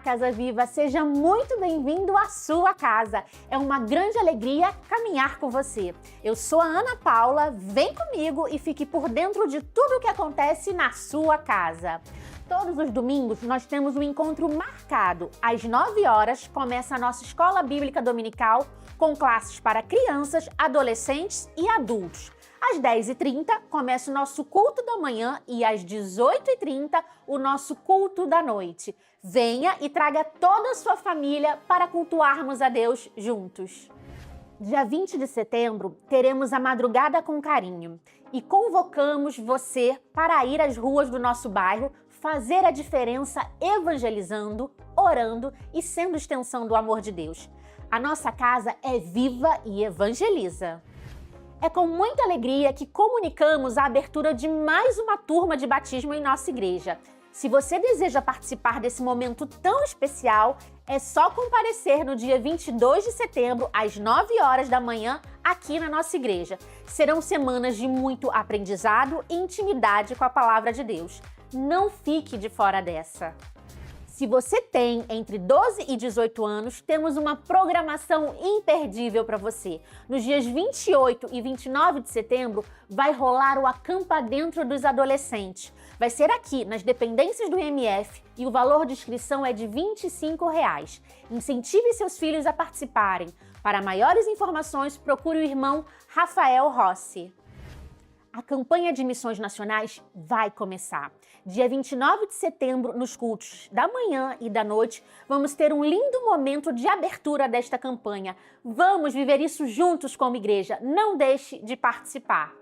Casa Viva, seja muito bem-vindo à sua casa. É uma grande alegria caminhar com você. Eu sou a Ana Paula, vem comigo e fique por dentro de tudo o que acontece na sua casa. Todos os domingos nós temos um encontro marcado. Às 9 horas começa a nossa Escola Bíblica Dominical com classes para crianças, adolescentes e adultos. Às 10h30 começa o nosso culto da manhã e às 18h30 o nosso culto da noite. Venha e traga toda a sua família para cultuarmos a Deus juntos. Dia 20 de setembro teremos a Madrugada com Carinho e convocamos você para ir às ruas do nosso bairro fazer a diferença evangelizando, orando e sendo extensão do amor de Deus. A nossa casa é viva e evangeliza. É com muita alegria que comunicamos a abertura de mais uma turma de batismo em nossa igreja. Se você deseja participar desse momento tão especial, é só comparecer no dia 22 de setembro, às 9 horas da manhã, aqui na nossa igreja. Serão semanas de muito aprendizado e intimidade com a palavra de Deus. Não fique de fora dessa. Se você tem entre 12 e 18 anos, temos uma programação imperdível para você. Nos dias 28 e 29 de setembro, vai rolar o Acampa Dentro dos Adolescentes. Vai ser aqui, nas dependências do IMF, e o valor de inscrição é de R$ 25. Incentive seus filhos a participarem. Para maiores informações, procure o irmão Rafael Rossi. A campanha de missões nacionais vai começar. Dia 29 de setembro, nos cultos da manhã e da noite, vamos ter um lindo momento de abertura desta campanha. Vamos viver isso juntos como igreja. Não deixe de participar.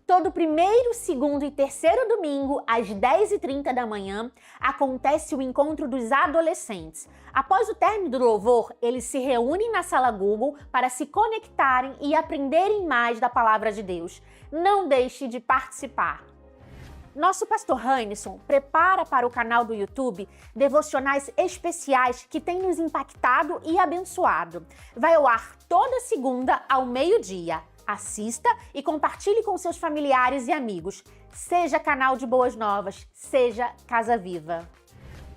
Todo primeiro, segundo e terceiro domingo, às 10h30 da manhã, acontece o encontro dos adolescentes. Após o término do louvor, eles se reúnem na sala Google para se conectarem e aprenderem mais da palavra de Deus. Não deixe de participar. Nosso pastor Heinison prepara para o canal do YouTube devocionais especiais que têm nos impactado e abençoado. Vai ao ar toda segunda ao meio-dia. Assista e compartilhe com seus familiares e amigos. Seja canal de boas novas, seja Casa Viva.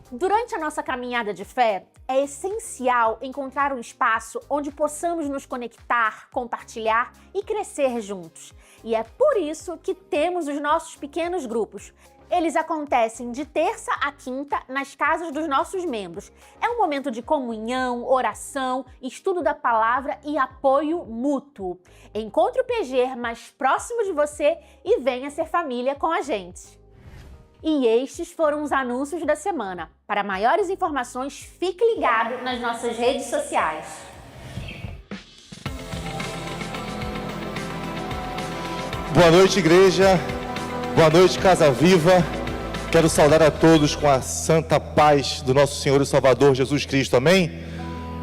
Durante a nossa caminhada de fé, é essencial encontrar um espaço onde possamos nos conectar, compartilhar e crescer juntos. E é por isso que temos os nossos pequenos grupos. Eles acontecem de terça a quinta nas casas dos nossos membros. É um momento de comunhão, oração, estudo da palavra e apoio mútuo. Encontre o PG mais próximo de você e venha ser família com a gente. E estes foram os anúncios da semana. Para maiores informações, fique ligado nas nossas redes sociais. Boa noite, igreja. Boa noite, Casa Viva. Quero saudar a todos com a santa paz do nosso Senhor e Salvador Jesus Cristo. Amém?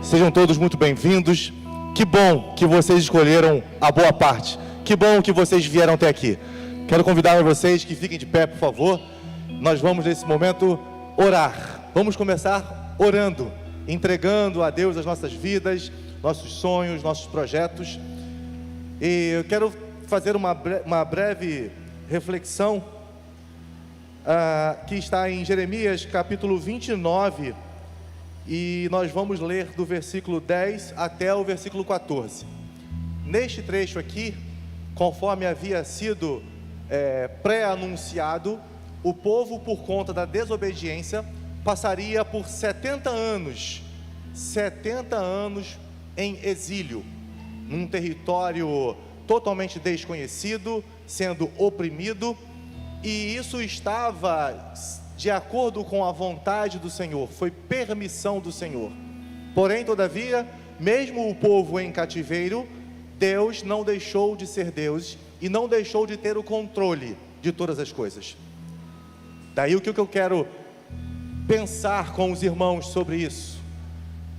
Sejam todos muito bem-vindos. Que bom que vocês escolheram a boa parte. Que bom que vocês vieram até aqui. Quero convidar vocês que fiquem de pé, por favor. Nós vamos, nesse momento, orar. Vamos começar orando, entregando a Deus as nossas vidas, nossos sonhos, nossos projetos. E eu quero fazer uma breve reflexão que está em Jeremias capítulo 29 e nós vamos ler do versículo 10 até o versículo 14. Neste trecho aqui, conforme havia sido pré-anunciado, o povo, por conta da desobediência, passaria por 70 anos em exílio, num território totalmente desconhecido, sendo oprimido, e isso estava de acordo com a vontade do Senhor, foi permissão do Senhor. Porém, todavia, mesmo o povo em cativeiro, Deus não deixou de ser Deus e não deixou de ter o controle de todas as coisas. Daí o que eu quero pensar com os irmãos sobre isso.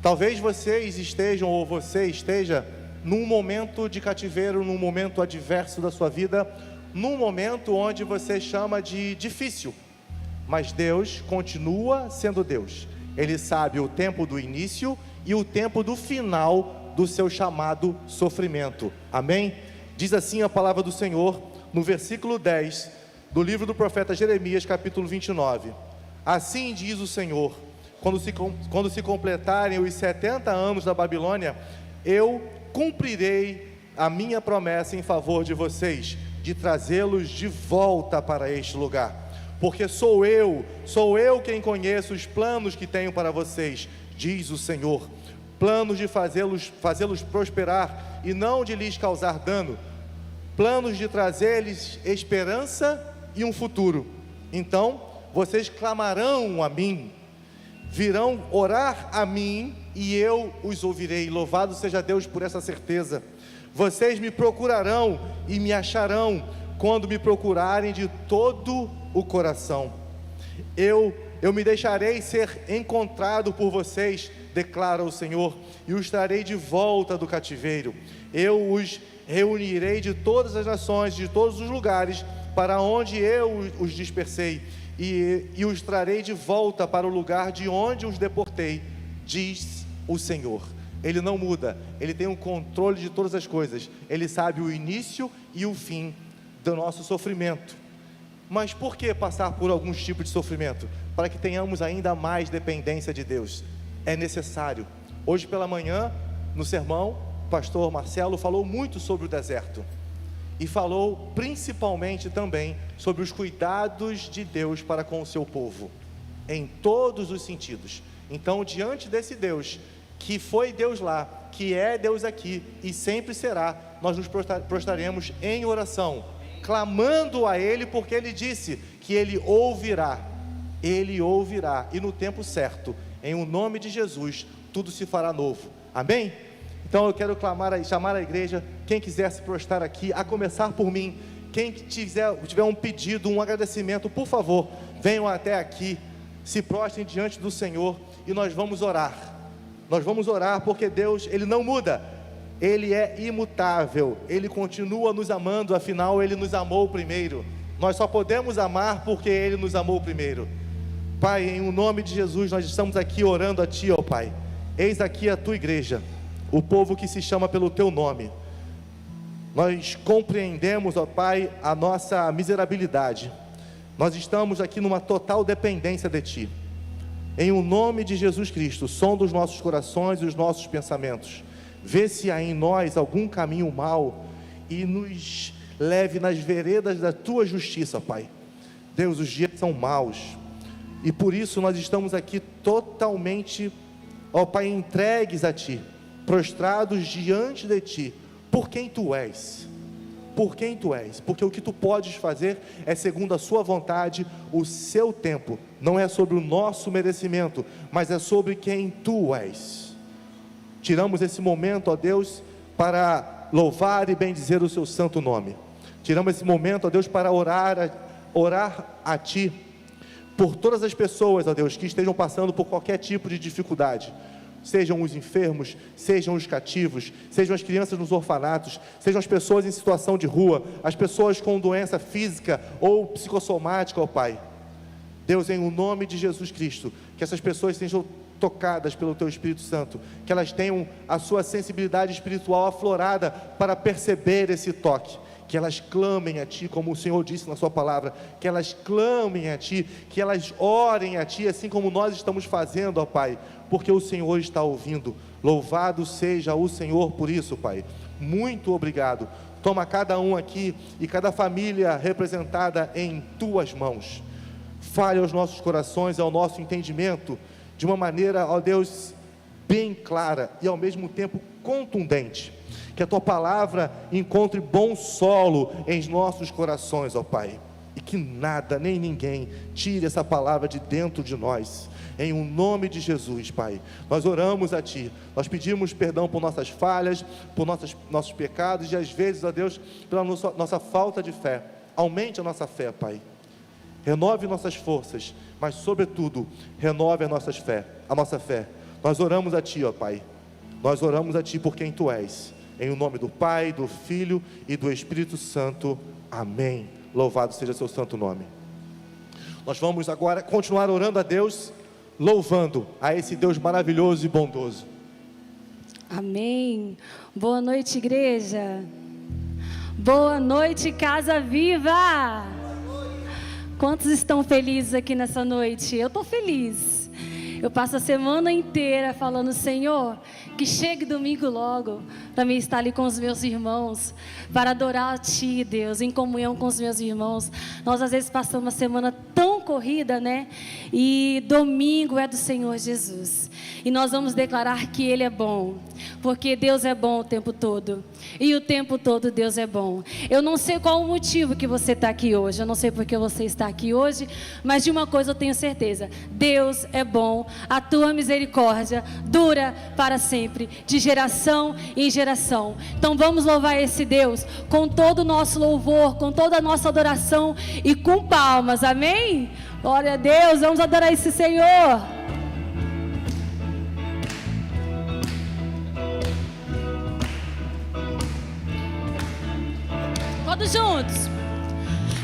Talvez vocês estejam, ou você esteja, num momento de cativeiro, num momento adverso da sua vida, num momento onde você chama de difícil, mas Deus continua sendo Deus. Ele sabe o tempo do início e o tempo do final do seu chamado sofrimento. Amém? Diz assim a palavra do Senhor no versículo 10 do livro do profeta Jeremias, capítulo 29. Assim diz o Senhor: quando se completarem os 70 anos da Babilônia, eu cumprirei a minha promessa em favor de vocês, de trazê-los de volta para este lugar. Porque sou eu quem conheço os planos que tenho para vocês, diz o Senhor. Planos de fazê-los prosperar e não de lhes causar dano. Planos de trazer-lhes esperança e um futuro. Então, vocês clamarão a mim, virão orar a mim e eu os ouvirei. Louvado seja Deus por essa certeza. Vocês me procurarão e me acharão quando me procurarem de todo o coração. Eu me deixarei ser encontrado por vocês, declara o Senhor, e os trarei de volta do cativeiro. Eu os reunirei de todas as nações, de todos os lugares para onde eu os dispersei, e os trarei de volta para o lugar de onde os deportei, diz o Senhor. Ele não muda, Ele tem o controle de todas as coisas, Ele sabe o início e o fim do nosso sofrimento. Mas por que passar por alguns tipos de sofrimento? Para que tenhamos ainda mais dependência de Deus. É necessário. Hoje pela manhã, no sermão, o pastor Marcelo falou muito sobre o deserto. E falou principalmente também sobre os cuidados de Deus para com o seu povo, em todos os sentidos. Então, diante desse Deus, que foi Deus lá, que é Deus aqui e sempre será, nós nos prostraremos em oração, clamando a Ele, porque Ele disse que Ele ouvirá, e no tempo certo, em o nome de Jesus, tudo se fará novo. Amém? Então eu quero chamar a igreja, quem quiser se prostrar aqui, a começar por mim, quem tiver um pedido, um agradecimento, por favor, venham até aqui, se prostrem diante do Senhor e nós vamos orar. Nós vamos orar porque Deus, Ele não muda, Ele é imutável, Ele continua nos amando, afinal Ele nos amou primeiro. Nós só podemos amar porque Ele nos amou primeiro. Pai, em o nome de Jesus, nós estamos aqui orando a Ti, ó Pai. Eis aqui a Tua igreja, o povo que se chama pelo Teu nome. Nós compreendemos, ó Pai, a nossa miserabilidade. Nós estamos aqui numa total dependência de Ti. Em o nome de Jesus Cristo, sonda os nossos corações e os nossos pensamentos. Vê se há em nós algum caminho mau e nos leve nas veredas da Tua justiça, Pai. Deus, os dias são maus e por isso nós estamos aqui totalmente, ó Pai, entregues a Ti, prostrados diante de Ti, por quem Tu és, porque o que Tu podes fazer é segundo a Sua vontade, o Seu tempo, não é sobre o nosso merecimento, mas é sobre quem Tu és. Tiramos esse momento, ó Deus, para louvar e bendizer o Seu santo nome. Tiramos esse momento, ó Deus, para orar a Ti, por todas as pessoas, ó Deus, que estejam passando por qualquer tipo de dificuldade, sejam os enfermos, sejam os cativos, sejam as crianças nos orfanatos, sejam as pessoas em situação de rua, as pessoas com doença física ou psicossomática, ó Pai. Deus, em o nome de Jesus Cristo, que essas pessoas sejam tocadas pelo Teu Espírito Santo, que elas tenham a sua sensibilidade espiritual aflorada para perceber esse toque, que elas clamem a Ti, como o Senhor disse na Sua palavra, que elas clamem a Ti, que elas orem a Ti, assim como nós estamos fazendo, ó Pai, porque o Senhor está ouvindo. Louvado seja o Senhor por isso, Pai. Muito obrigado. Toma cada um aqui e cada família representada em Tuas mãos. Fale aos nossos corações, ao nosso entendimento, de uma maneira, ó Deus, bem clara e ao mesmo tempo contundente. Que a Tua palavra encontre bom solo em nossos corações, ó Pai, e que nada, nem ninguém tire essa palavra de dentro de nós, em o nome de Jesus, Pai. Nós oramos a Ti, nós pedimos perdão por nossas falhas, por nossos pecados, e às vezes, ó Deus, pela nossa falta de fé. Aumente a nossa fé, Pai, renove nossas forças, mas sobretudo, renove a nossa fé. Nós oramos a Ti, ó Pai, nós oramos a Ti por quem Tu és. Em o nome do Pai, do Filho e do Espírito Santo. Amém. Louvado seja Seu santo nome. Nós vamos agora continuar orando a Deus, louvando a esse Deus maravilhoso e bondoso. Amém. Boa noite, igreja. Boa noite, Casa Viva. Quantos estão felizes aqui nessa noite? Eu estou feliz. Eu passo a semana inteira falando: Senhor, que chegue domingo logo, para mim estar ali com os meus irmãos, para adorar a Ti, Deus, em comunhão com os meus irmãos. Nós às vezes passamos uma semana tão corrida, né? E domingo é do Senhor Jesus. E nós vamos declarar que Ele é bom, porque Deus é bom o tempo todo. E o tempo todo Deus é bom. Eu não sei qual o motivo que você está aqui hoje, eu não sei porque você está aqui hoje, mas de uma coisa eu tenho certeza: Deus é bom, a tua misericórdia dura para sempre, de geração em geração. Então vamos louvar esse Deus com todo o nosso louvor, com toda a nossa adoração e com palmas, amém? Glória a Deus, vamos adorar esse Senhor. Todos juntos.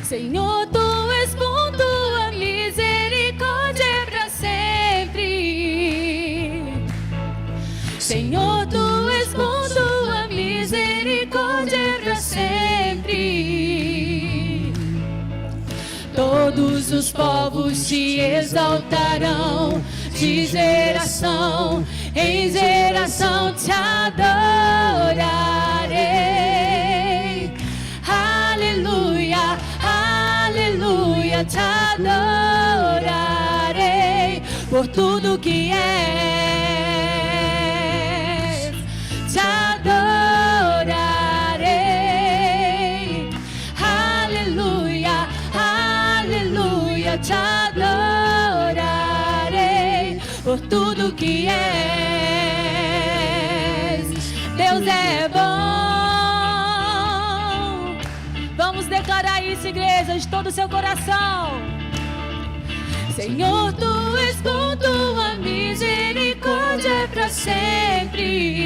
Senhor, Tu és bom, Tua misericórdia é para sempre. Senhor, Tu és bom, Tua misericórdia é para sempre. Todos os povos Te exaltarão, de geração em geração Te adorarei. Aleluia, aleluia, Te adorarei por tudo que és. Te adorarei. Aleluia, aleluia, Te adorarei por tudo que és. Deus é bom. Vamos declarar isso, igreja, de todo o seu coração. Senhor, Tu és bom, Tua misericórdia é para sempre.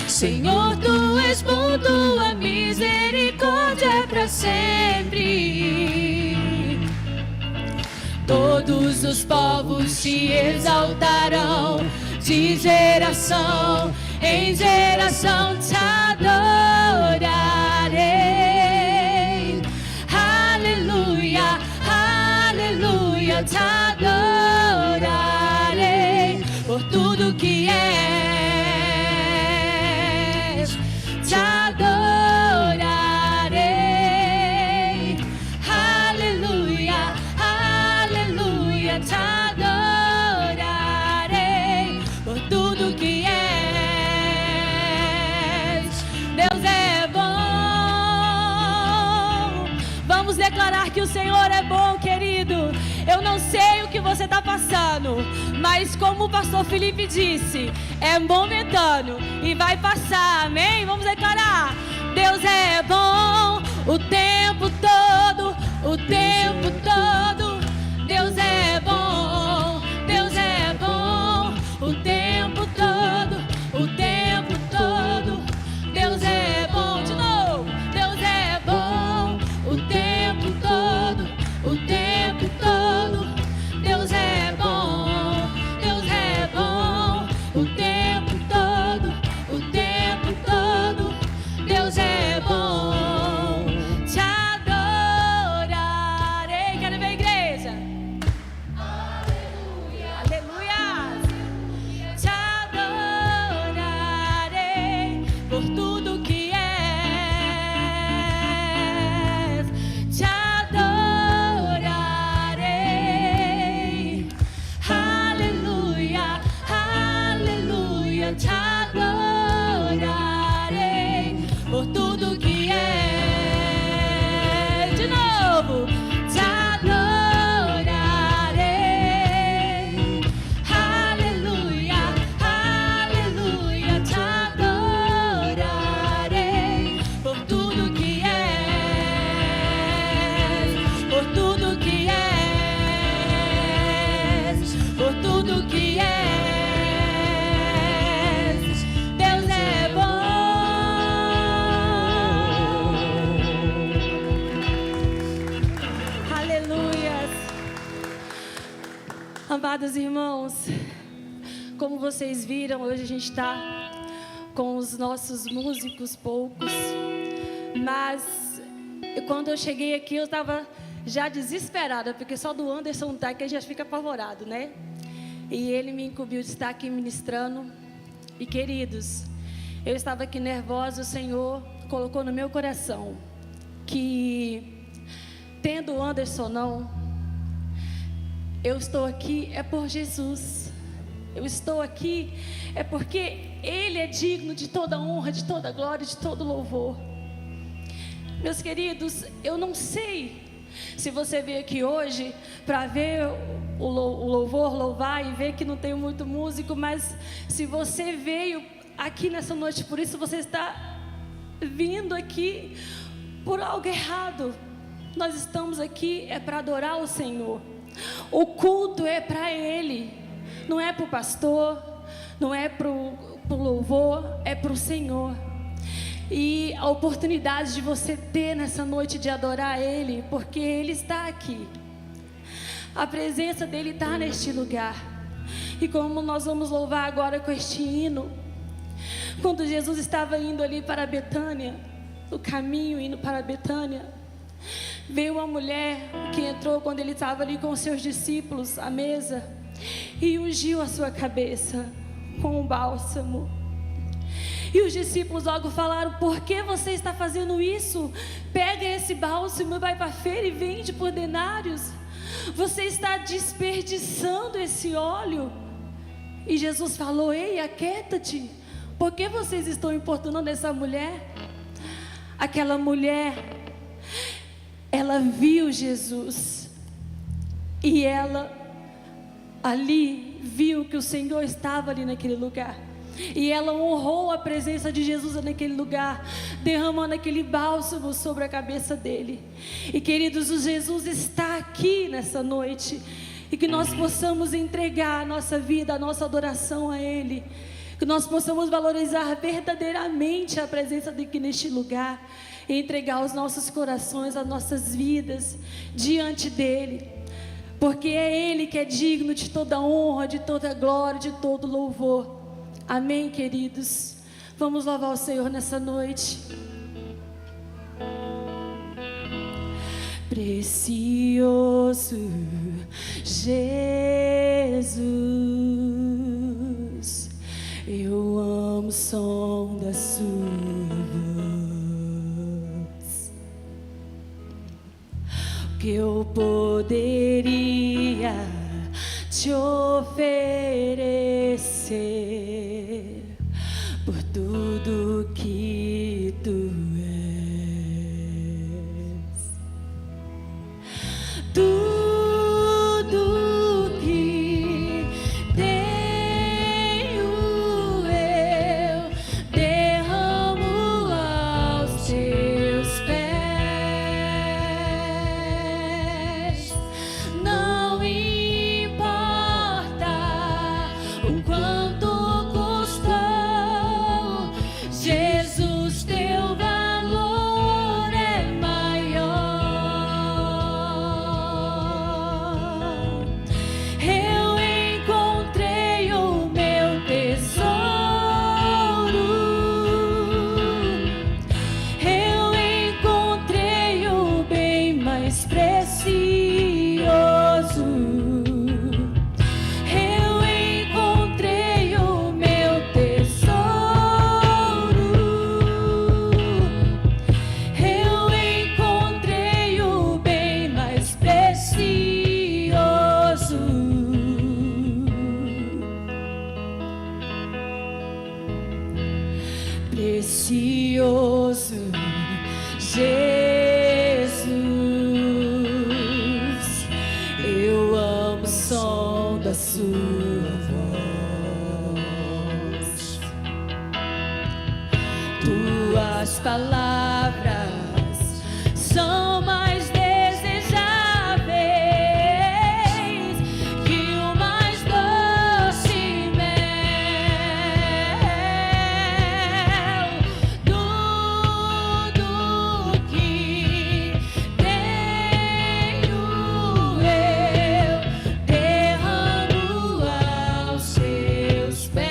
Senhor, Tu és bom, Tua misericórdia é para sempre. Todos os povos Te exaltarão, de geração em geração Te adorarei. Aleluia, aleluia, Te adorarei por tudo que és. Te adorarei. Aleluia, aleluia, Te adorarei por tudo que és. Deus é bom. Vamos declarar que o Senhor é bom, querido. Eu não sei o que você está passando, mas como o pastor Felipe disse, é momentâneo e vai passar, amém? Vamos declarar: Deus é bom o tempo todo, o tempo todo. Deus é bom, Deus é bom o tempo todo, o tempo todo. Deus é bom, de novo. Deus é bom o tempo todo, o tempo todo. Deus é bom, Deus é bom o tempo todo, o tempo todo. Deus é bom. Te adorarei. Quero ver a igreja. Aleluia, aleluia. Te adorarei por tudo que és. Te adorarei. Aleluia, aleluia. Te adorarei por tudo que és. De novo. Te adorarei. Aleluia, aleluia. Te adorarei por tudo que és, por tudo que és, por tudo que és. Deus é bom. Aleluias. Amados irmãos, como vocês viram, hoje a gente está com os nossos músicos poucos, mas quando eu cheguei aqui eu estava já desesperada, porque só do Anderson tá que a gente fica apavorado, né? E ele me incumbiu de estar aqui ministrando. E queridos, eu estava aqui nervosa, o Senhor colocou no meu coração que, tendo o Anderson não, eu estou aqui é por Jesus. Eu estou aqui é porque Ele é digno de toda honra, de toda glória, de todo louvor. Meus queridos, eu não sei se você veio aqui hoje para ver o louvor, louvar e ver que não tem muito músico, mas se você veio aqui nessa noite, por isso você está vindo aqui por algo errado. Nós estamos aqui é para adorar o Senhor. O culto é para Ele, não é para o pastor, não é para o louvor, é para o Senhor. E a oportunidade de você ter nessa noite de adorar Ele, porque Ele está aqui. A presença dEle está neste lugar. E como nós vamos louvar agora com este hino, quando Jesus estava indo ali para Betânia, no caminho indo para Betânia, veio uma mulher que entrou quando Ele estava ali com os seus discípulos à mesa e ungiu a sua cabeça com um bálsamo. E os discípulos logo falaram: por que você está fazendo isso? Pega esse bálsamo e vai para a feira e vende por denários. Você está desperdiçando esse óleo. E Jesus falou: ei, aquieta-te. Por que vocês estão importunando essa mulher? Aquela mulher, ela viu Jesus. E ela ali viu que o Senhor estava ali naquele lugar. E ela honrou a presença de Jesus naquele lugar, derramando aquele bálsamo sobre a cabeça dele. E queridos, o Jesus está aqui nessa noite. E que nós possamos entregar a nossa vida, a nossa adoração a Ele. Que nós possamos valorizar verdadeiramente a presença dele aqui neste lugar. E entregar os nossos corações, as nossas vidas diante dEle. Porque é Ele que é digno de toda honra, de toda glória, de todo louvor. Amém, queridos? Vamos louvar o Senhor nessa noite. Precioso Jesus, eu amo o som da sua voz. O que eu poderia te oferecer por tudo que tu és, tudo que tenho eu derramo aos teus pés. Não o quanto custou, Jesus, teu valor é maior. Eu encontrei o meu tesouro, eu encontrei o bem mais precioso. Precioso Jesus, eu amo o som da sua voz. Tuas palavras são mais desejáveis que o mais doce mel. Tudo que tenho eu derramo aos teus pés.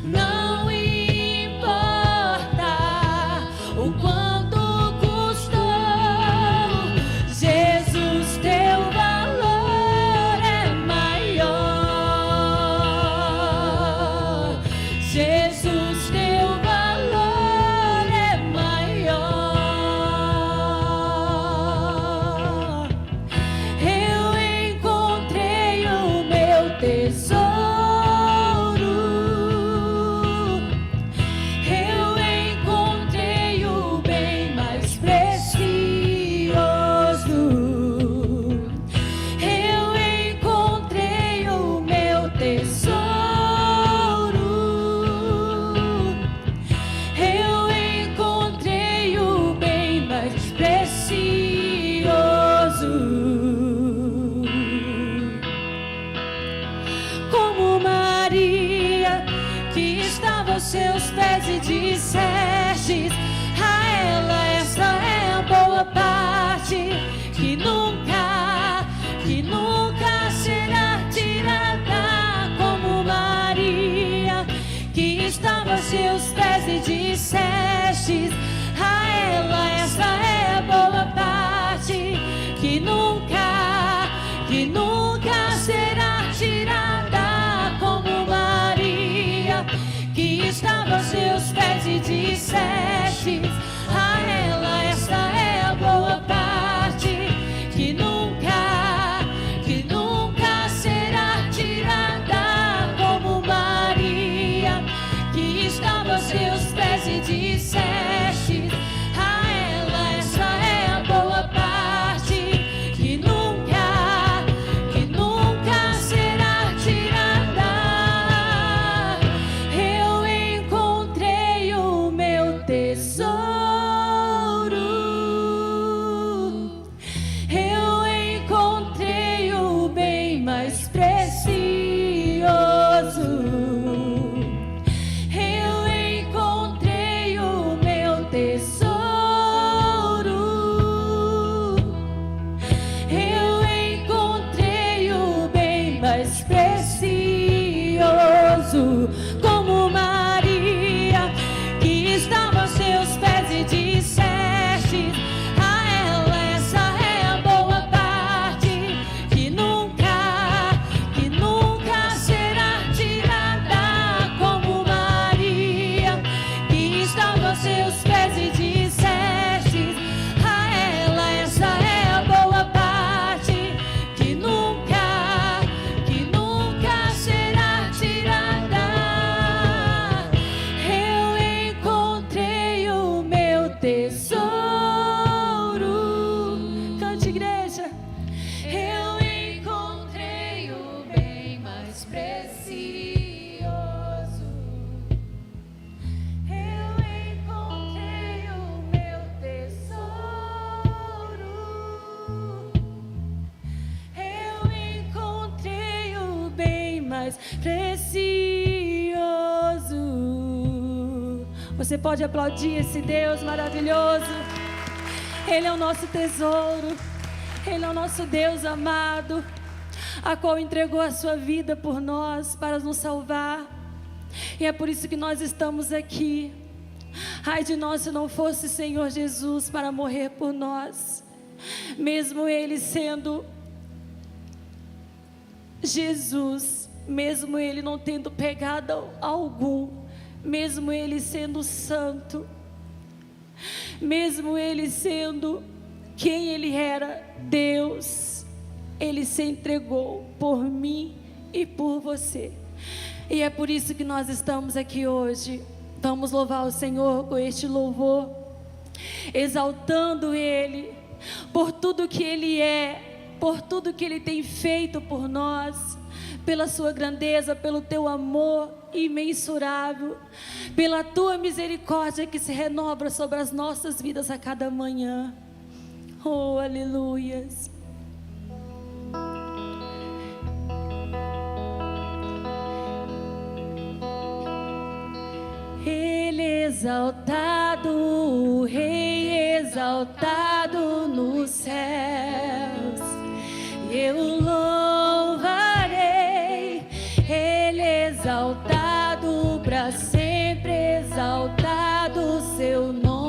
Não importa o quanto pés e dissestes a ela: essa é a boa parte, que nunca será tirada, como Maria, que estava aos seus pés e dissestes a ela: essa é a boa parte, que nunca será tirada, como Maria, que estava aos seus pés e dissestes a ela: essa é a boa parte, que nunca será tirada. Eu encontrei o meu tesouro, eu encontrei o bem mais precioso, eu encontrei o meu tesouro, eu encontrei o bem mais precioso, como Maria, que estava aos seus pés e disseste a ela: essa é a boa parte, que nunca será tirada, como Maria, que estava aos seus pés e disseste a ela: essa é a boa parte, que nunca será tirada. Eu encontrei o meu tesouro. Cante, igreja. Eu encontrei o bem mais precioso, eu encontrei o meu tesouro, eu encontrei o bem mais precioso. Você pode aplaudir esse Deus maravilhoso. Ele é o nosso tesouro, Ele é o nosso Deus amado, a qual entregou a sua vida por nós para nos salvar. E é por isso que nós estamos aqui. Ai de nós se não fosse Senhor Jesus para morrer por nós, mesmo Ele sendo Jesus, mesmo Ele não tendo pecado algum, mesmo Ele sendo santo, mesmo Ele sendo quem Ele era, Deus, Ele se entregou por mim e por você. E é por isso que nós estamos aqui hoje. Vamos louvar o Senhor com este louvor, exaltando Ele por tudo que Ele é, por tudo que Ele tem feito por nós, pela sua grandeza, pelo teu amor imensurável, pela tua misericórdia que se renova sobre as nossas vidas a cada manhã. Oh, aleluias. Ele exaltado, o Rei exaltado nos céus, eu louvarei. Ele exaltado para sempre, exaltado o seu nome,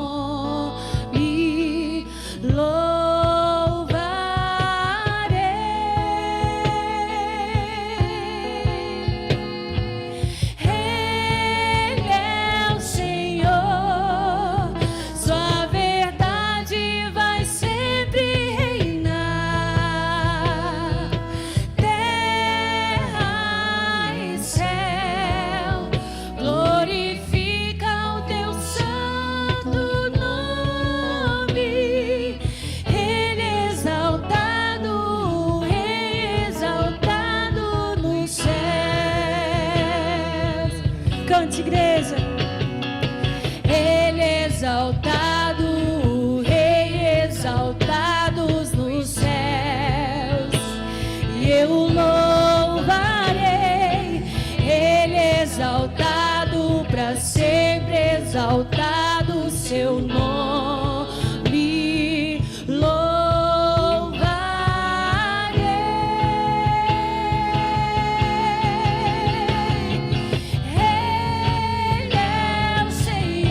Cante, igreja. Ele exaltado, o Rei exaltados nos céus, e eu louvarei. Ele exaltado para sempre, exaltado o seu nome, louvarei. Ele é o Senhor.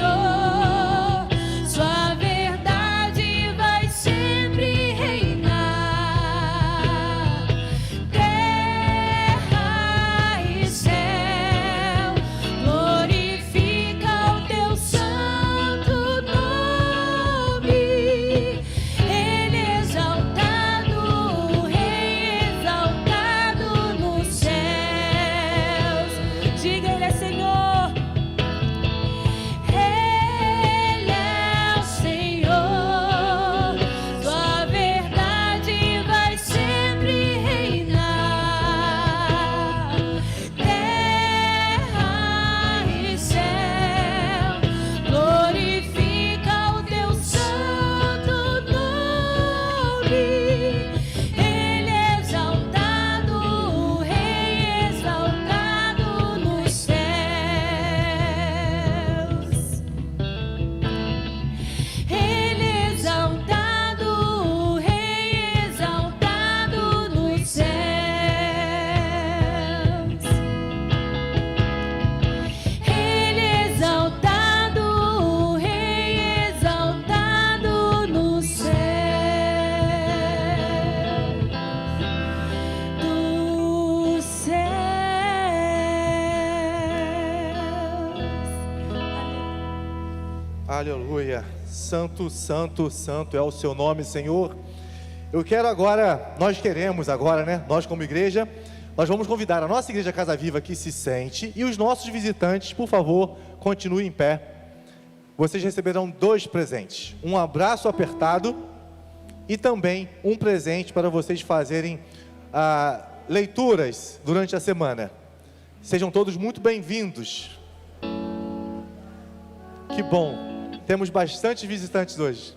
Aleluia. Santo, santo, santo é o seu nome, Senhor. Eu quero agora, nós queremos agora, né? Nós como igreja, nós vamos convidar a nossa igreja Casa Viva que se sente e os nossos visitantes, por favor, continuem em pé. Vocês receberão 2 presentes, um abraço apertado e também um presente para vocês fazerem leituras durante a semana. Sejam todos muito bem-vindos. Que bom, temos bastante visitantes hoje.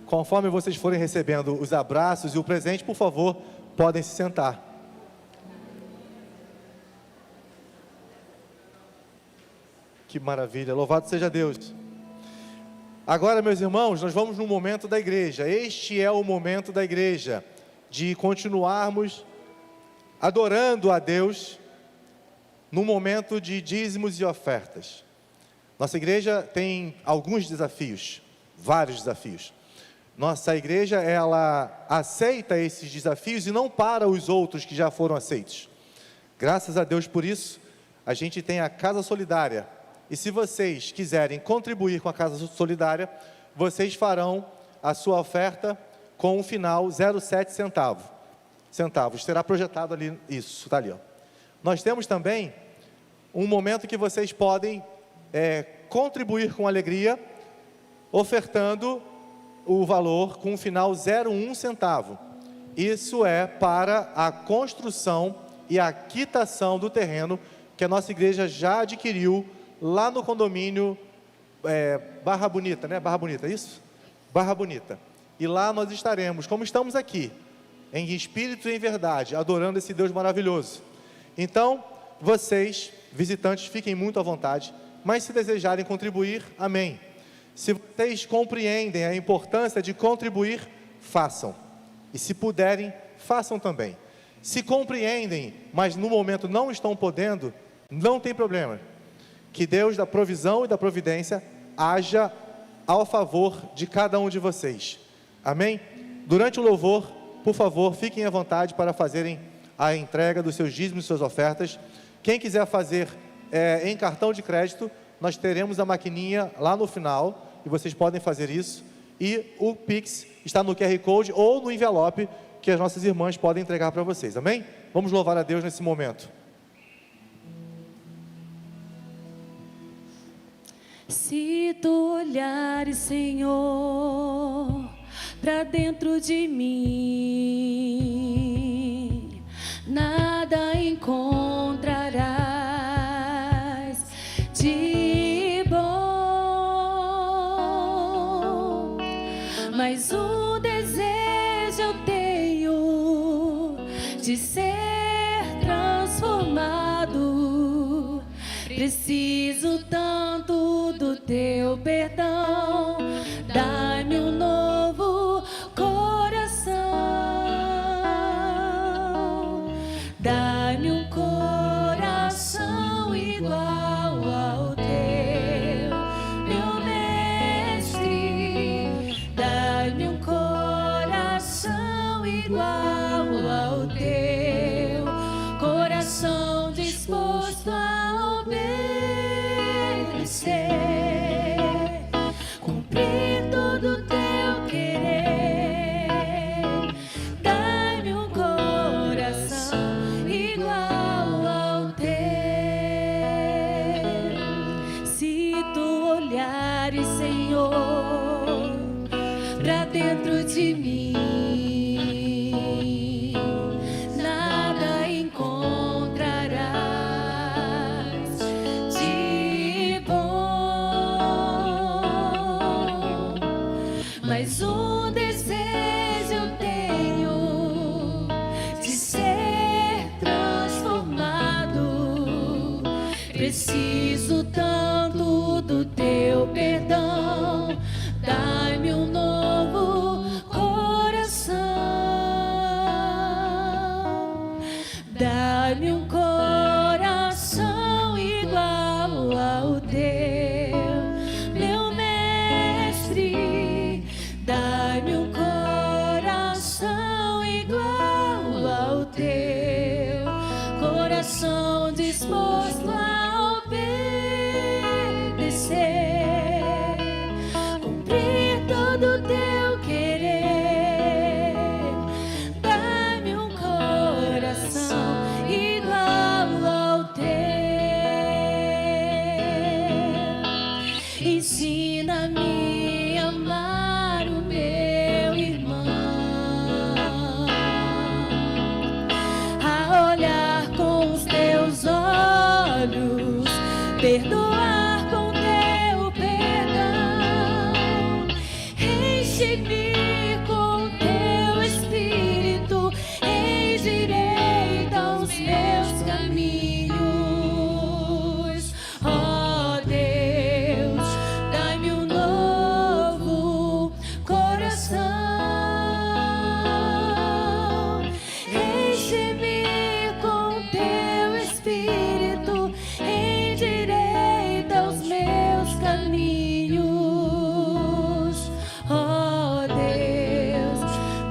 Conforme vocês forem recebendo os abraços e o presente, por favor, podem se sentar. Que maravilha, louvado seja Deus. Agora, meus irmãos, nós vamos no momento da igreja. Este é o momento da igreja, de continuarmos adorando a Deus no momento de dízimos e ofertas. Nossa igreja tem alguns desafios, vários desafios. Nossa igreja, ela aceita esses desafios e não para os outros que já foram aceitos. Graças a Deus por isso, a gente tem a Casa Solidária. E se vocês quiserem contribuir com a Casa Solidária, vocês farão a sua oferta com um final 0,7 centavos. Será projetado ali, isso, está ali, ó. Nós temos também um momento que vocês podem contribuir com alegria, ofertando o valor com um final 0,1 centavo. Isso é para a construção e a quitação do terreno que a nossa igreja já adquiriu lá no condomínio Barra Bonita, né? Barra Bonita, isso? Barra Bonita. E lá nós estaremos, como estamos aqui, em espírito e em verdade, adorando esse Deus maravilhoso. Então, vocês, visitantes, fiquem muito à vontade, mas se desejarem contribuir, amém. Se vocês compreendem a importância de contribuir, façam. E se puderem, façam também. Se compreendem, mas no momento não estão podendo, não tem problema. Que Deus da provisão e da providência haja ao favor de cada um de vocês. Amém? Durante o louvor, por favor, fiquem à vontade para fazerem a entrega dos seus dízimos e suas ofertas. Quem quiser fazer em cartão de crédito, nós teremos a maquininha lá no final e vocês podem fazer isso. E o Pix está no QR Code ou no envelope que as nossas irmãs podem entregar para vocês. Amém? Vamos louvar a Deus nesse momento. Se tu olhares, Senhor, para dentro de mim, nada encontrarás de bom, mas um desejo eu tenho de ser transformado. Preciso tanto do teu perdão, dá-me um novo coração, dá-me um coração igual ao teu, meu mestre, dá-me um coração igual ao teu, coração disposto a obedecer, cumprir todo o teu querer. Dai-me um coração igual ao teu. Se tu olhares, Senhor, pra dentro de mim, nada encontrarás de bom, mas um desejo eu tenho de ser transformado. Preciso tanto do teu perdão, dai-me um novo coração, dai-me um coração igual ao teu, meu mestre, dai-me um coração igual ao teu, coração disposto a obedecer, cumprir todo o teu querer. Dá-me um coração igual ao teu. Ensina-me a amar o meu irmão, a olhar com os teus olhos, perdoar com teu perdão. Enche-me com teu espírito, endireita os meus caminhos. Ó Deus, dai-me um novo coração. Enche-me com teu espírito, endireita os meus caminhos. Ó Deus,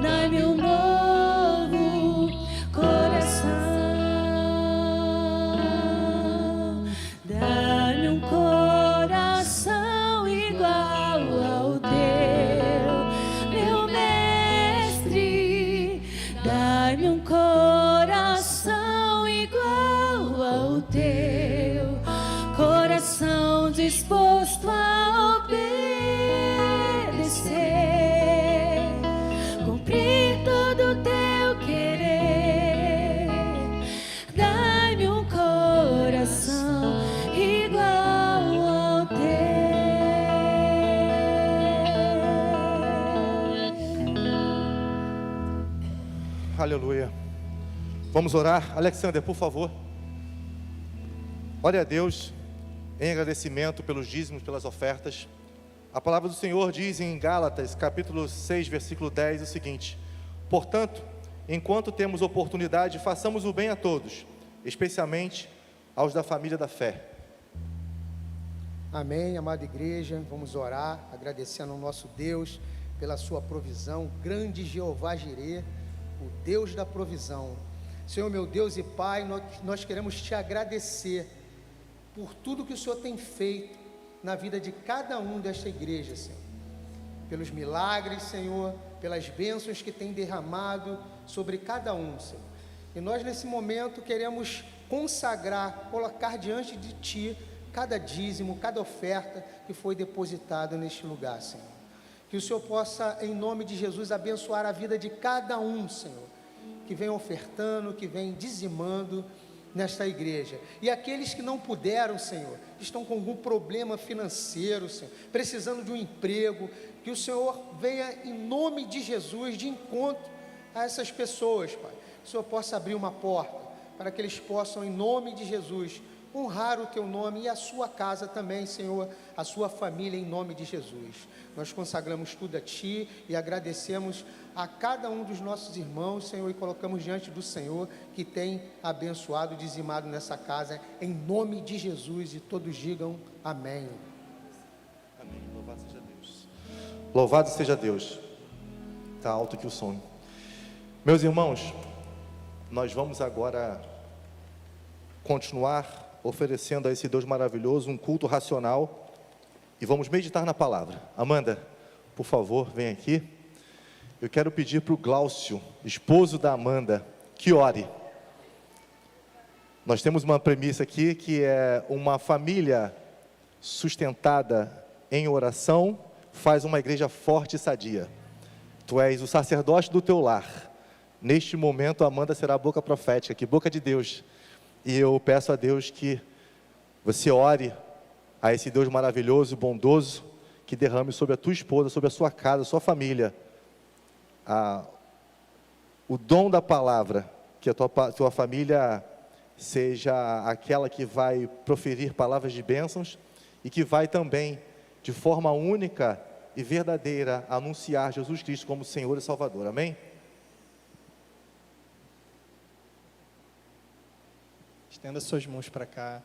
dai-me um novo coração. Dá-me um coração igual ao teu, meu mestre. Dá-me um coração igual ao teu, coração disposto a obedecer, cumprir todo o teu querer. Dá-me um coração igual ao teu. Aleluia. Vamos orar. Alexander, por favor. Ore a Deus em agradecimento pelos dízimos, pelas ofertas. A palavra do Senhor diz em Gálatas, capítulo 6, versículo 10, o seguinte: portanto, enquanto temos oportunidade, façamos o bem a todos, especialmente aos da família da fé. Amém, amada igreja, vamos orar, agradecendo ao nosso Deus pela sua provisão, grande Jeová Jirê, o Deus da provisão. Senhor, meu Deus e Pai, nós queremos te agradecer por tudo que o Senhor tem feito na vida de cada um desta igreja, Senhor, pelos milagres, Senhor, pelas bênçãos que tem derramado sobre cada um, Senhor. E nós nesse momento queremos consagrar, colocar diante de Ti cada dízimo, cada oferta que foi depositada neste lugar, Senhor. Que o Senhor possa, em nome de Jesus, abençoar a vida de cada um, Senhor, que vem ofertando, que vem dizimando nesta igreja. E aqueles que não puderam, Senhor, estão com algum problema financeiro, Senhor, precisando de um emprego, que o Senhor venha, em nome de Jesus, de encontro a essas pessoas, Pai. Que o Senhor possa abrir uma porta, para que eles possam, em nome de Jesus, honrar o Teu nome e a sua casa também, Senhor, a sua família, em nome de Jesus. Nós consagramos tudo a Ti e agradecemos a cada um dos nossos irmãos, Senhor, e colocamos diante do Senhor, que tem abençoado, dizimado nessa casa, em nome de Jesus, e todos digam amém. Amém. Louvado seja Deus. Louvado seja Deus. Está alto aqui o som. Meus irmãos, nós vamos agora continuar oferecendo a esse Deus maravilhoso um culto racional e vamos meditar na palavra. Amanda, por favor, vem aqui. Eu quero pedir para o Glaucio, esposo da Amanda, que ore. Nós temos uma premissa aqui que é uma família sustentada em oração faz uma igreja forte e sadia. Tu és o sacerdote do teu lar. Neste momento, Amanda será a boca profética, que boca de Deus. E eu peço a Deus que você ore a esse Deus maravilhoso e bondoso, que derrame sobre a tua esposa, sobre a sua casa, a sua família, o dom da palavra, que a tua família seja aquela que vai proferir palavras de bênçãos e que vai também, de forma única e verdadeira, anunciar Jesus Cristo como Senhor e Salvador. Amém? Estenda suas mãos para cá.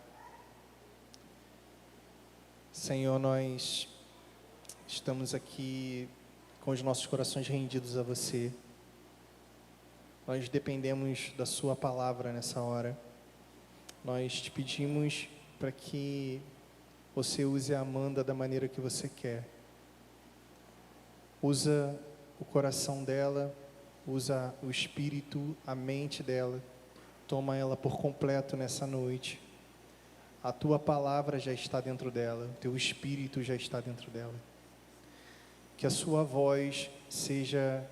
Senhor, nós estamos aqui com os nossos corações rendidos a você. Nós dependemos da sua palavra nessa hora. nós te pedimos para que você use a Amanda da maneira que você quer. Usa o coração dela, usa o espírito, a mente dela. Toma ela por completo nessa noite. A tua palavra já está dentro dela, o teu espírito já está dentro dela. Que a sua voz seja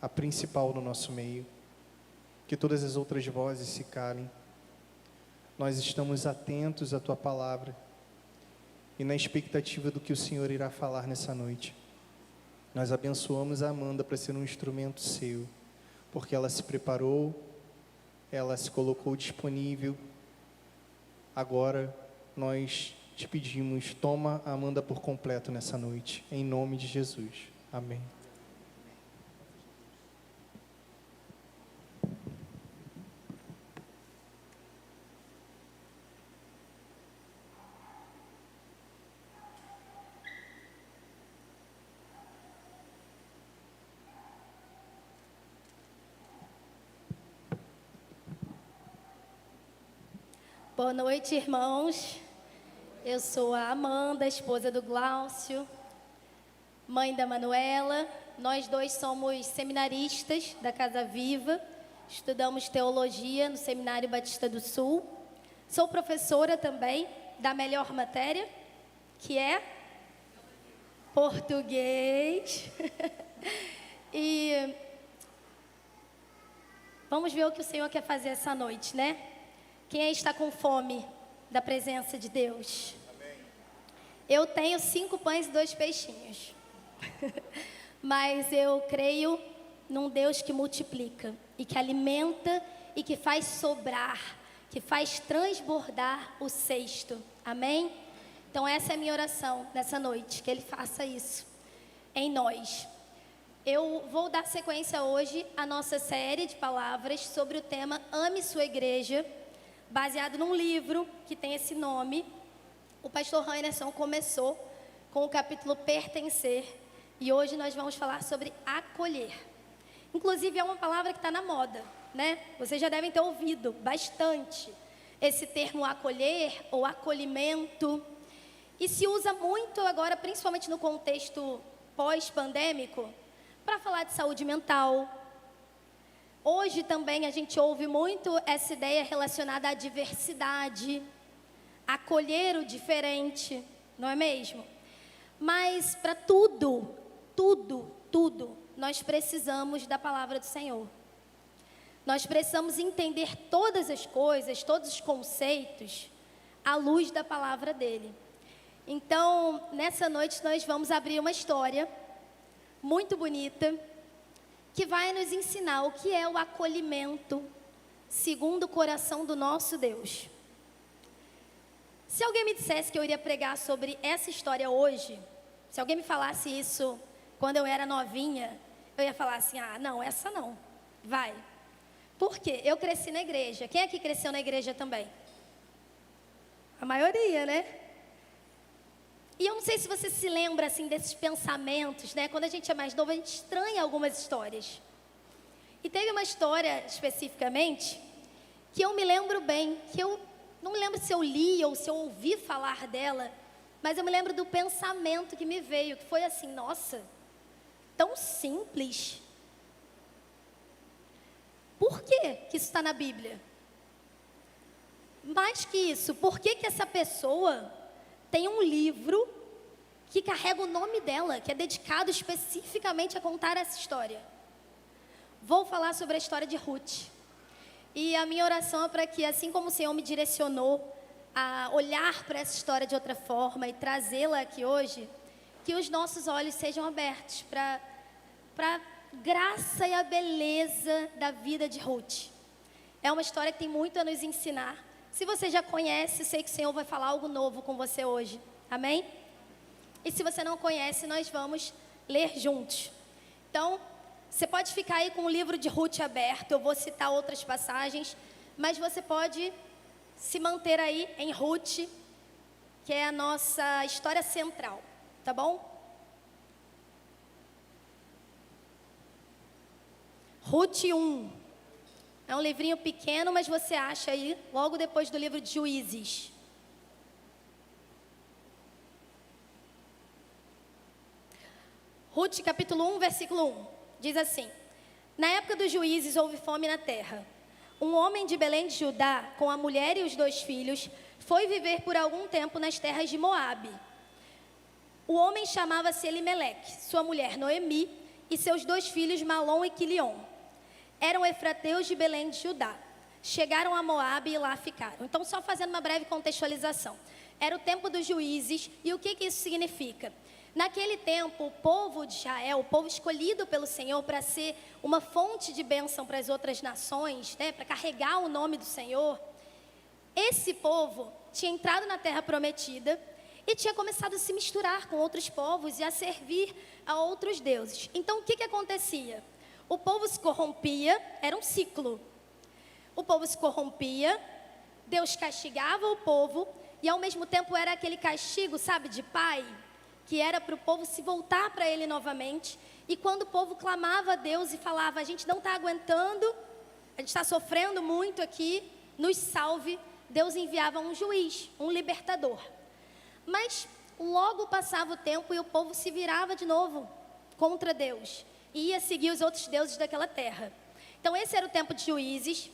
a principal no nosso meio. Que todas as outras vozes se calem. Nós estamos atentos à tua palavra e na expectativa do que o Senhor irá falar nessa noite. Nós abençoamos a Amanda para ser um instrumento seu, porque ela se preparou, ela se colocou disponível. Agora nós te pedimos, toma a Amanda por completo nessa noite, em nome de Jesus. Amém. Boa noite, irmãos. Eu sou a Amanda, esposa do Glaucio, mãe da Manuela. Nós dois somos seminaristas da Casa Viva, estudamos teologia no Seminário Batista do Sul. Sou professora também da melhor matéria, que é português. E vamos ver o que o Senhor quer fazer essa noite, né? Quem aí está com fome da presença de Deus? Amém. Eu tenho 5 pães e 2 peixinhos. Mas eu creio num Deus que multiplica e que alimenta e que faz sobrar, que faz transbordar o cesto. Amém? Então essa é a minha oração nessa noite, que Ele faça isso em nós. Eu vou dar sequência hoje à nossa série de palavras sobre o tema Ame Sua Igreja, baseado num livro que tem esse nome. O pastor Rainerson começou com o capítulo Pertencer, e hoje nós vamos falar sobre acolher. Inclusive é uma palavra que está na moda, né? Vocês já devem ter ouvido bastante esse termo acolher ou acolhimento, e se usa muito agora, principalmente no contexto pós-pandêmico, para falar de saúde mental. Hoje também a gente ouve muito essa ideia relacionada à diversidade, acolher o diferente, não é mesmo? Mas para tudo, nós precisamos da palavra do Senhor. Nós precisamos entender todas as coisas, todos os conceitos, à luz da palavra dele. Então, nessa noite nós vamos abrir uma história muito bonita, que vai nos ensinar o que é o acolhimento segundo o coração do nosso Deus. Se alguém me dissesse que eu iria pregar sobre essa história hoje, se alguém me falasse isso quando eu era novinha, eu ia falar assim, não, essa não, vai. Por quê? Eu cresci na igreja. Quem aqui cresceu na igreja também? A maioria, né? E eu não sei se você se lembra, assim, desses pensamentos, né? Quando a gente é mais novo, a gente estranha algumas histórias. E teve uma história, especificamente, que eu me lembro bem, que eu não me lembro se eu li ou se eu ouvi falar dela, mas eu me lembro do pensamento que me veio, que foi assim, nossa, tão simples. Por que isso está na Bíblia? Mais que isso, por que essa pessoa tem um livro que carrega o nome dela, que é dedicado especificamente a contar essa história? Vou falar sobre a história de Ruth. E a minha oração é para que, assim como o Senhor me direcionou a olhar para essa história de outra forma e trazê-la aqui hoje, que os nossos olhos sejam abertos para a graça e a beleza da vida de Ruth. É uma história que tem muito a nos ensinar. Se você já conhece, sei que o Senhor vai falar algo novo com você hoje. Amém? E se você não conhece, nós vamos ler juntos. Então, você pode ficar aí com o livro de Ruth aberto. Eu vou citar outras passagens, mas você pode se manter aí em Ruth, que é a nossa história central, tá bom? Ruth 1. É um livrinho pequeno, mas você acha aí logo depois do livro de Juízes. Ruth, capítulo 1, versículo 1, diz assim: Na época dos juízes houve fome na terra. Um homem de Belém de Judá, com a mulher e os 2 filhos, foi viver por algum tempo nas terras de Moabe. O homem chamava-se Elimeleque, sua mulher Noemi e seus 2 filhos Malom e Quilion. Eram efrateus de Belém de Judá. Chegaram a Moabe e lá ficaram. Então, só fazendo uma breve contextualização. Era o tempo dos juízes, e o que isso significa? Naquele tempo, o povo de Israel, o povo escolhido pelo Senhor para ser uma fonte de bênção para as outras nações, né, para carregar o nome do Senhor, esse povo tinha entrado na terra prometida e tinha começado a se misturar com outros povos e a servir a outros deuses. Então, o que acontecia? O povo se corrompia, era um ciclo. O povo se corrompia, Deus castigava o povo e ao mesmo tempo era aquele castigo, sabe, de pai, que era para o povo se voltar para ele novamente. E quando o povo clamava a Deus e falava: a gente não está aguentando, a gente está sofrendo muito aqui, nos salve, Deus enviava um juiz, um libertador. Mas logo passava o tempo e o povo se virava de novo contra Deus e ia seguir os outros deuses daquela terra. Então esse era o tempo de juízes.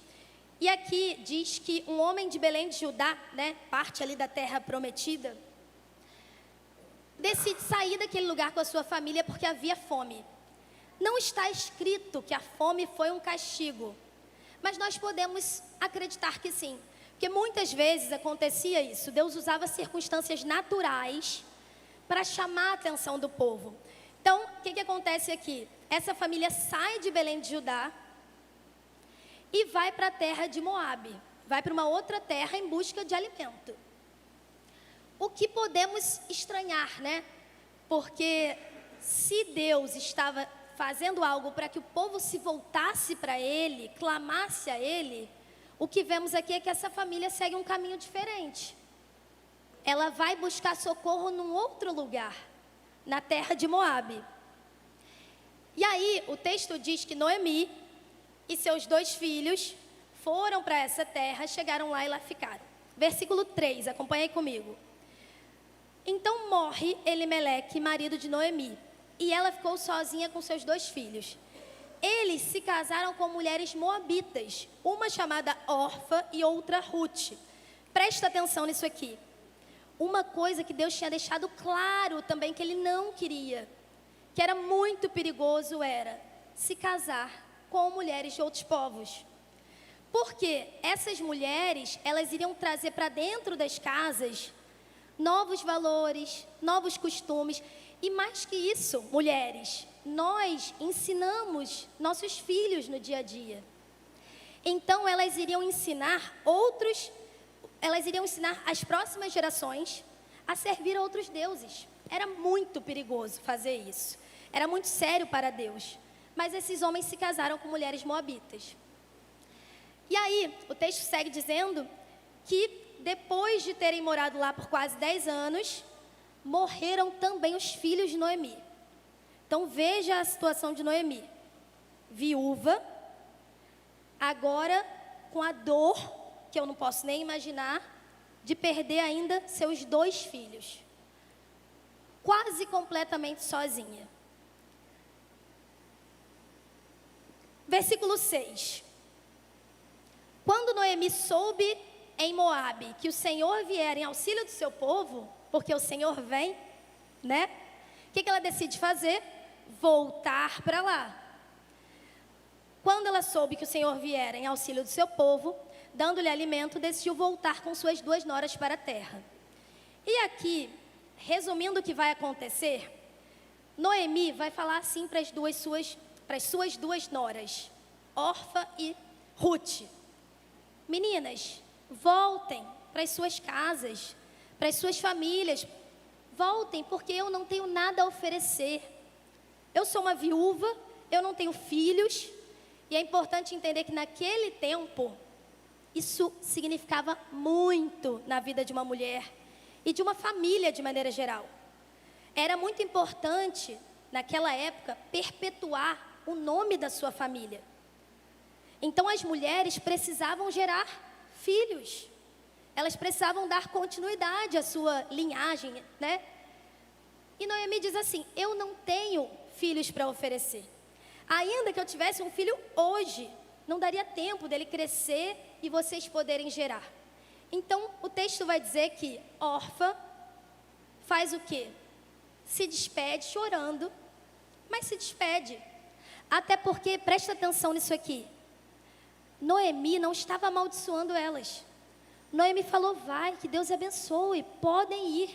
E aqui diz que um homem de Belém de Judá, né, parte ali da terra prometida, decide sair daquele lugar com a sua família porque havia fome. Não está escrito que a fome foi um castigo, mas nós podemos acreditar que sim, porque muitas vezes acontecia isso. Deus usava circunstâncias naturais para chamar a atenção do povo. Então, o que acontece aqui? Essa família sai de Belém de Judá e vai para a terra de Moabe, vai para uma outra terra em busca de alimento. O que podemos estranhar, né? Porque se Deus estava fazendo algo para que o povo se voltasse para Ele, clamasse a Ele, o que vemos aqui é que essa família segue um caminho diferente. Ela vai buscar socorro num outro lugar, na terra de Moabe. E aí, o texto diz que Noemi e seus 2 filhos foram para essa terra, chegaram lá e lá ficaram. Versículo 3, acompanhe comigo. Então morre Elimeleque, marido de Noemi, e ela ficou sozinha com seus 2 filhos. Eles se casaram com mulheres moabitas, uma chamada Orfa e outra Ruth. Presta atenção nisso aqui. Uma coisa que Deus tinha deixado claro também que Ele não queria, que era muito perigoso, era se casar com mulheres de outros povos. Porque essas mulheres, elas iriam trazer para dentro das casas novos valores, novos costumes. E mais que isso, mulheres, nós ensinamos nossos filhos no dia a dia. Então elas iriam ensinar as próximas gerações a servir a outros deuses. Era muito perigoso fazer isso. Era muito sério para Deus. Mas esses homens se casaram com mulheres moabitas. E aí, o texto segue dizendo que depois de terem morado lá por quase 10 anos, morreram também os filhos de Noemi. Então veja a situação de Noemi. Viúva, agora com a dor, que eu não posso nem imaginar, de perder ainda seus 2 filhos. Quase completamente sozinha. Versículo 6. Quando Noemi soube em Moabe que o Senhor vier em auxílio do seu povo, porque o Senhor vem, né? O que ela decide fazer? Voltar para lá. Quando ela soube que o Senhor vier em auxílio do seu povo, dando-lhe alimento, decidiu voltar com suas 2 noras para a terra. E aqui, resumindo o que vai acontecer, Noemi vai falar assim para as suas 2 noras, Orfa e Ruth: meninas, voltem para as suas casas, para as suas famílias. Voltem, porque eu não tenho nada a oferecer. Eu sou uma viúva, eu não tenho filhos. E é importante entender que naquele tempo, isso significava muito na vida de uma mulher e de uma família de maneira geral. Era muito importante, naquela época, perpetuar o nome da sua família. Então as mulheres precisavam gerar filhos. Elas precisavam dar continuidade à sua linhagem, né? E Noemi diz assim: eu não tenho filhos para oferecer. Ainda que eu tivesse um filho hoje, não daria tempo dele crescer e vocês poderem gerar. Então o texto vai dizer que Orfa faz o quê? Se despede chorando, mas se despede. Até porque, presta atenção nisso aqui, Noemi não estava amaldiçoando elas. Noemi falou: vai, que Deus abençoe, podem ir.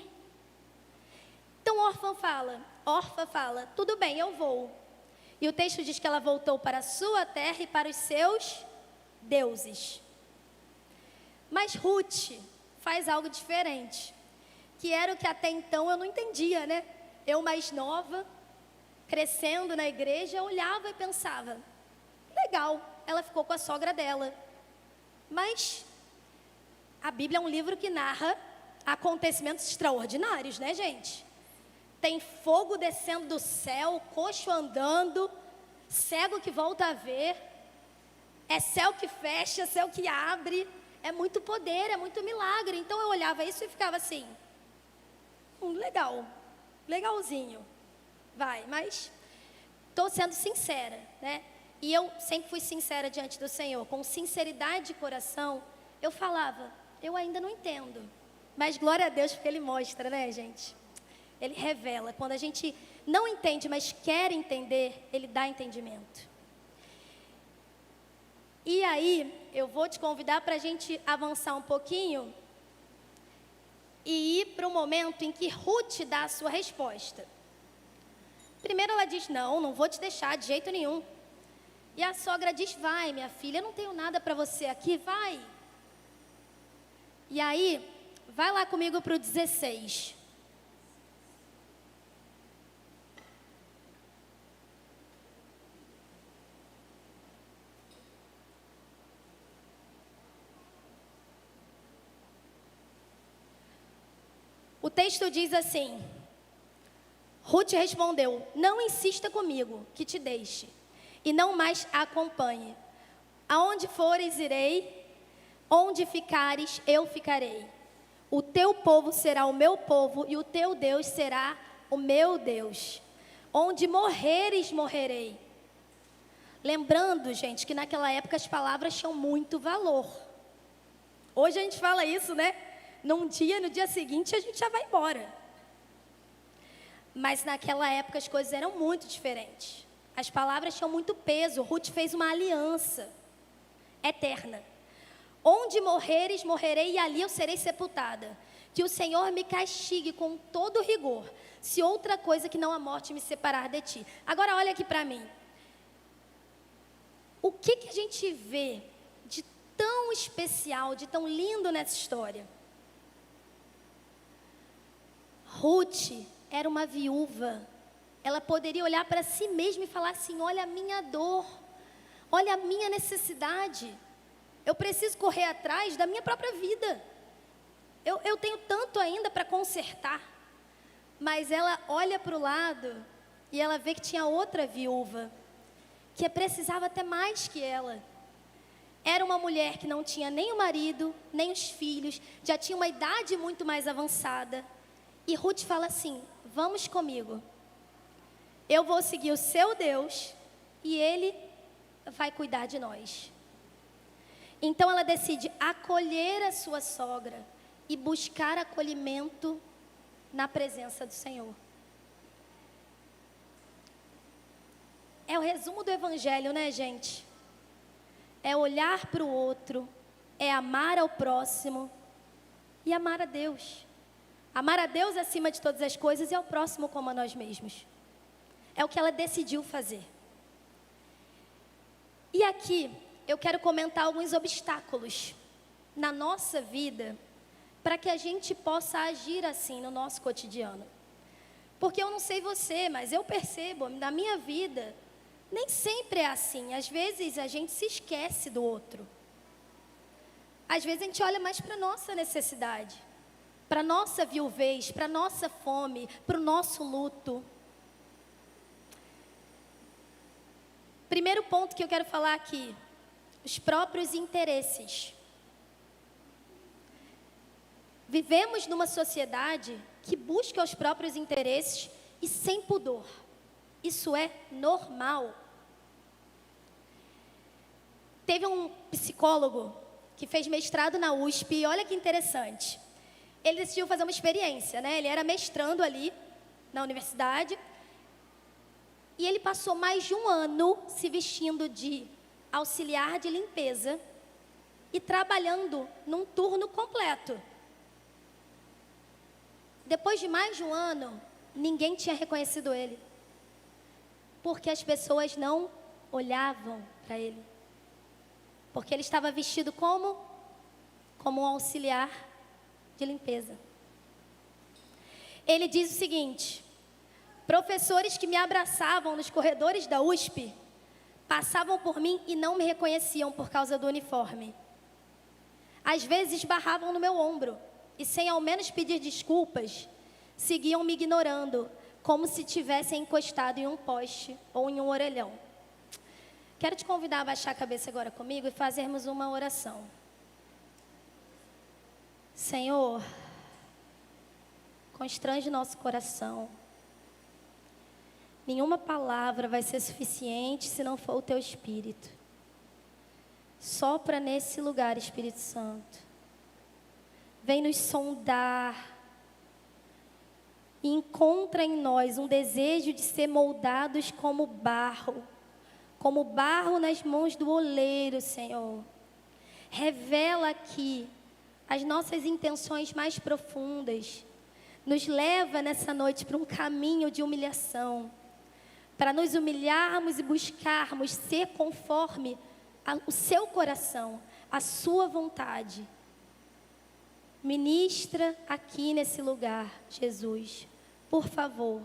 Então Orfa fala, tudo bem, eu vou. E o texto diz que ela voltou para a sua terra e para os seus deuses. Mas Ruth faz algo diferente, que era o que até então eu não entendia, né? Eu mais nova, crescendo na igreja, eu olhava e pensava: legal, ela ficou com a sogra dela. Mas a Bíblia é um livro que narra acontecimentos extraordinários, né, gente? Tem fogo descendo do céu, coxo andando, cego que volta a ver, é céu que fecha, céu que abre, é muito poder, é muito milagre. Então eu olhava isso e ficava assim: legal, legalzinho, vai, mas estou sendo sincera, né? E eu sempre fui sincera diante do Senhor, com sinceridade de coração. Eu falava: eu ainda não entendo, mas glória a Deus porque Ele mostra, né, gente? Ele revela. Quando a gente não entende, mas quer entender, Ele dá entendimento. E aí, eu vou te convidar para a gente avançar um pouquinho e ir para o momento em que Ruth dá a sua resposta. Primeiro ela diz: não vou te deixar de jeito nenhum. E a sogra diz: vai, minha filha, eu não tenho nada para você aqui, vai. E aí, vai lá comigo para o 16. O texto diz assim: Ruth respondeu: não insista comigo, que te deixe, e não mais a acompanhe. Aonde fores, irei, onde ficares, eu ficarei. O teu povo será o meu povo, e o teu Deus será o meu Deus. Onde morreres, morrerei. Lembrando, gente, que naquela época as palavras tinham muito valor. Hoje a gente fala isso, né? No dia seguinte a gente já vai embora. Mas naquela época as coisas eram muito diferentes. As palavras tinham muito peso. Ruth fez uma aliança eterna. Onde morreres, morrerei, e ali eu serei sepultada. Que o Senhor me castigue com todo rigor, se outra coisa que não a morte me separar de ti. Agora olha aqui para mim. O que a gente vê de tão especial, de tão lindo nessa história? Ruth era uma viúva. Ela poderia olhar para si mesma e falar assim: olha a minha dor, olha a minha necessidade. Eu preciso correr atrás da minha própria vida. Eu tenho tanto ainda para consertar. Mas ela olha para o lado e ela vê que tinha outra viúva, que precisava até mais que ela. Era uma mulher que não tinha nem o marido, nem os filhos, já tinha uma idade muito mais avançada. E Ruth fala assim: vamos comigo. Eu vou seguir o seu Deus e Ele vai cuidar de nós. Então ela decide acolher a sua sogra e buscar acolhimento na presença do Senhor. É o resumo do Evangelho, né, gente? É olhar para o outro, é amar ao próximo e amar a Deus. Amar a Deus acima de todas as coisas e ao próximo como a nós mesmos. É o que ela decidiu fazer. E aqui eu quero comentar alguns obstáculos na nossa vida para que a gente possa agir assim no nosso cotidiano. Porque eu não sei você, mas eu percebo na minha vida, nem sempre é assim. Às vezes a gente se esquece do outro. Às vezes a gente olha mais para a nossa necessidade, para a nossa viuvez, para a nossa fome, para o nosso luto. Primeiro ponto que eu quero falar aqui: os próprios interesses. Vivemos numa sociedade que busca os próprios interesses e sem pudor. Isso é normal. Teve um psicólogo que fez mestrado na USP, e olha que interessante. Ele decidiu fazer uma experiência, né? Ele era mestrando ali na universidade, e ele passou mais de um ano se vestindo de auxiliar de limpeza e trabalhando num turno completo. Depois de mais de um ano, ninguém tinha reconhecido ele, porque as pessoas não olhavam para ele, porque ele estava vestido como um auxiliar de limpeza. Ele diz o seguinte: professores que me abraçavam nos corredores da USP passavam por mim e não me reconheciam por causa do uniforme. Às vezes esbarravam no meu ombro e, sem ao menos pedir desculpas, seguiam me ignorando, como se tivessem encostado em um poste ou em um orelhão. Quero te convidar a baixar a cabeça agora comigo e fazermos uma oração. Senhor, constrange nosso coração. Nenhuma palavra vai ser suficiente se não for o Teu Espírito. Sopra nesse lugar, Espírito Santo. Vem nos sondar e encontra em nós um desejo de ser moldados como barro nas mãos do oleiro, Senhor. Revela aqui as nossas intenções mais profundas. Nos leva nessa noite para um caminho de humilhação, para nos humilharmos e buscarmos ser conforme o Seu coração, a Sua vontade. Ministra aqui nesse lugar, Jesus, por favor.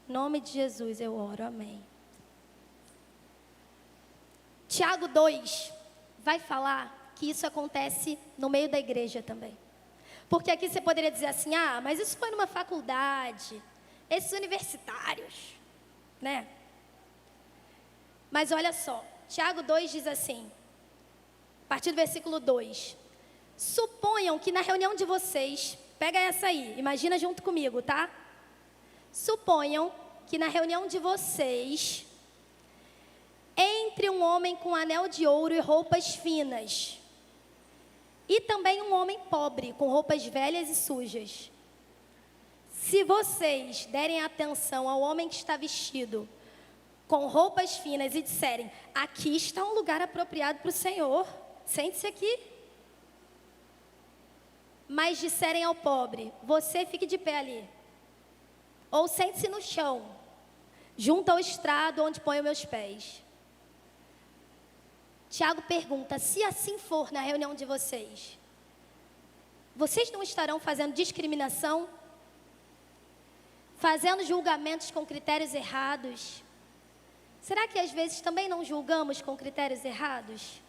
Em nome de Jesus eu oro, amém. Tiago 2 vai falar que isso acontece no meio da igreja também. Porque aqui você poderia dizer assim: ah, mas isso foi numa faculdade, esses universitários, né? Mas olha só, Tiago 2 diz assim, a partir do versículo 2: suponham que na reunião de vocês, pega essa aí, imagina junto comigo, tá? Suponham que na reunião de vocês entre um homem com anel de ouro e roupas finas, e também um homem pobre, com roupas velhas e sujas. Se vocês derem atenção ao homem que está vestido com roupas finas e disserem: aqui está um lugar apropriado para o Senhor, sente-se aqui. Mas disserem ao pobre: você fique de pé ali, ou sente-se no chão, junto ao estrado onde ponho meus pés. Tiago pergunta: se assim for na reunião de vocês, vocês não estarão fazendo discriminação? Fazendo julgamentos com critérios errados? Será que às vezes também não julgamos com critérios errados?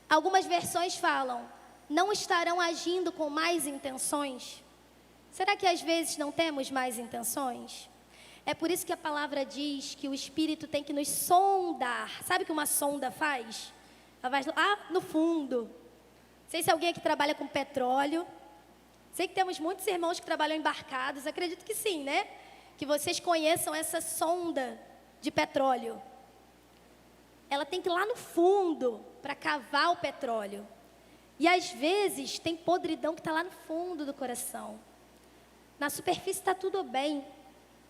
Algumas versões falam: não estarão agindo com más intenções? Será que às vezes não temos más intenções? É por isso que a palavra diz que o Espírito tem que nos sondar. Sabe o que uma sonda faz? Ela vai lá no fundo. Não sei se alguém aqui trabalha com petróleo. Sei que temos muitos irmãos que trabalham embarcados. Acredito que sim, né? Que vocês conheçam essa sonda de petróleo. Ela tem que ir lá no fundo para cavar o petróleo. E às vezes tem podridão que está lá no fundo do coração. Na superfície está tudo bem.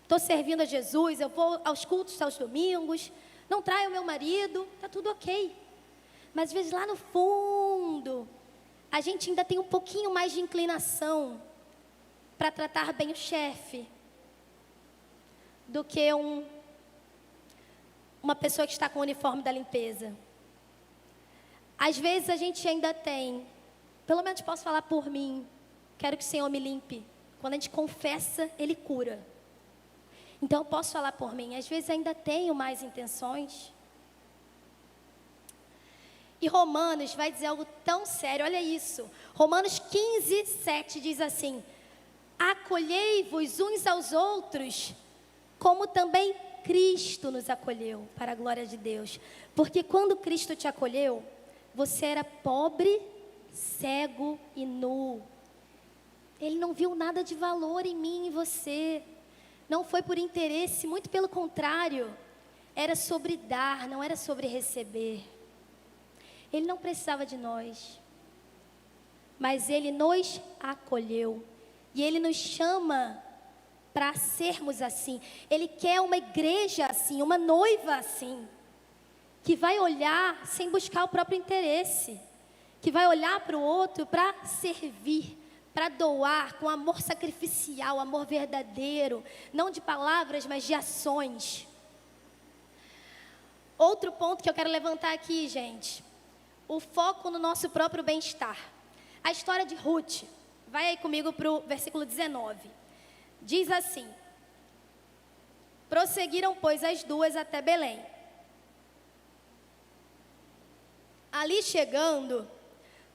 Estou servindo a Jesus, eu vou aos cultos aos domingos, não traio meu marido, está tudo ok. Mas às vezes lá no fundo, a gente ainda tem um pouquinho mais de inclinação para tratar bem o chefe do que uma pessoa que está com o uniforme da limpeza. Às vezes a gente ainda tem, pelo menos posso falar por mim, quero que o Senhor me limpe. Quando a gente confessa, Ele cura. Então eu posso falar por mim, às vezes ainda tenho mais intenções. E Romanos vai dizer algo tão sério, olha isso. Romanos 15, 7 diz assim: acolhei-vos uns aos outros, como também Cristo nos acolheu, para a glória de Deus. Porque quando Cristo te acolheu, você era pobre, cego e nu. Ele não viu nada de valor em mim e em você. Não foi por interesse, muito pelo contrário. Era sobre dar, não era sobre receber. Ele não precisava de nós. Mas Ele nos acolheu. E Ele nos chama para sermos assim. Ele quer uma igreja assim, uma noiva assim, que vai olhar sem buscar o próprio interesse, que vai olhar para o outro para servir, para doar com amor sacrificial, amor verdadeiro, não de palavras, mas de ações. Outro ponto que eu quero levantar aqui, gente, o foco no nosso próprio bem-estar. A história de Ruth, vai aí comigo para o versículo 19. Diz assim: prosseguiram, pois, as duas até Belém. Ali chegando,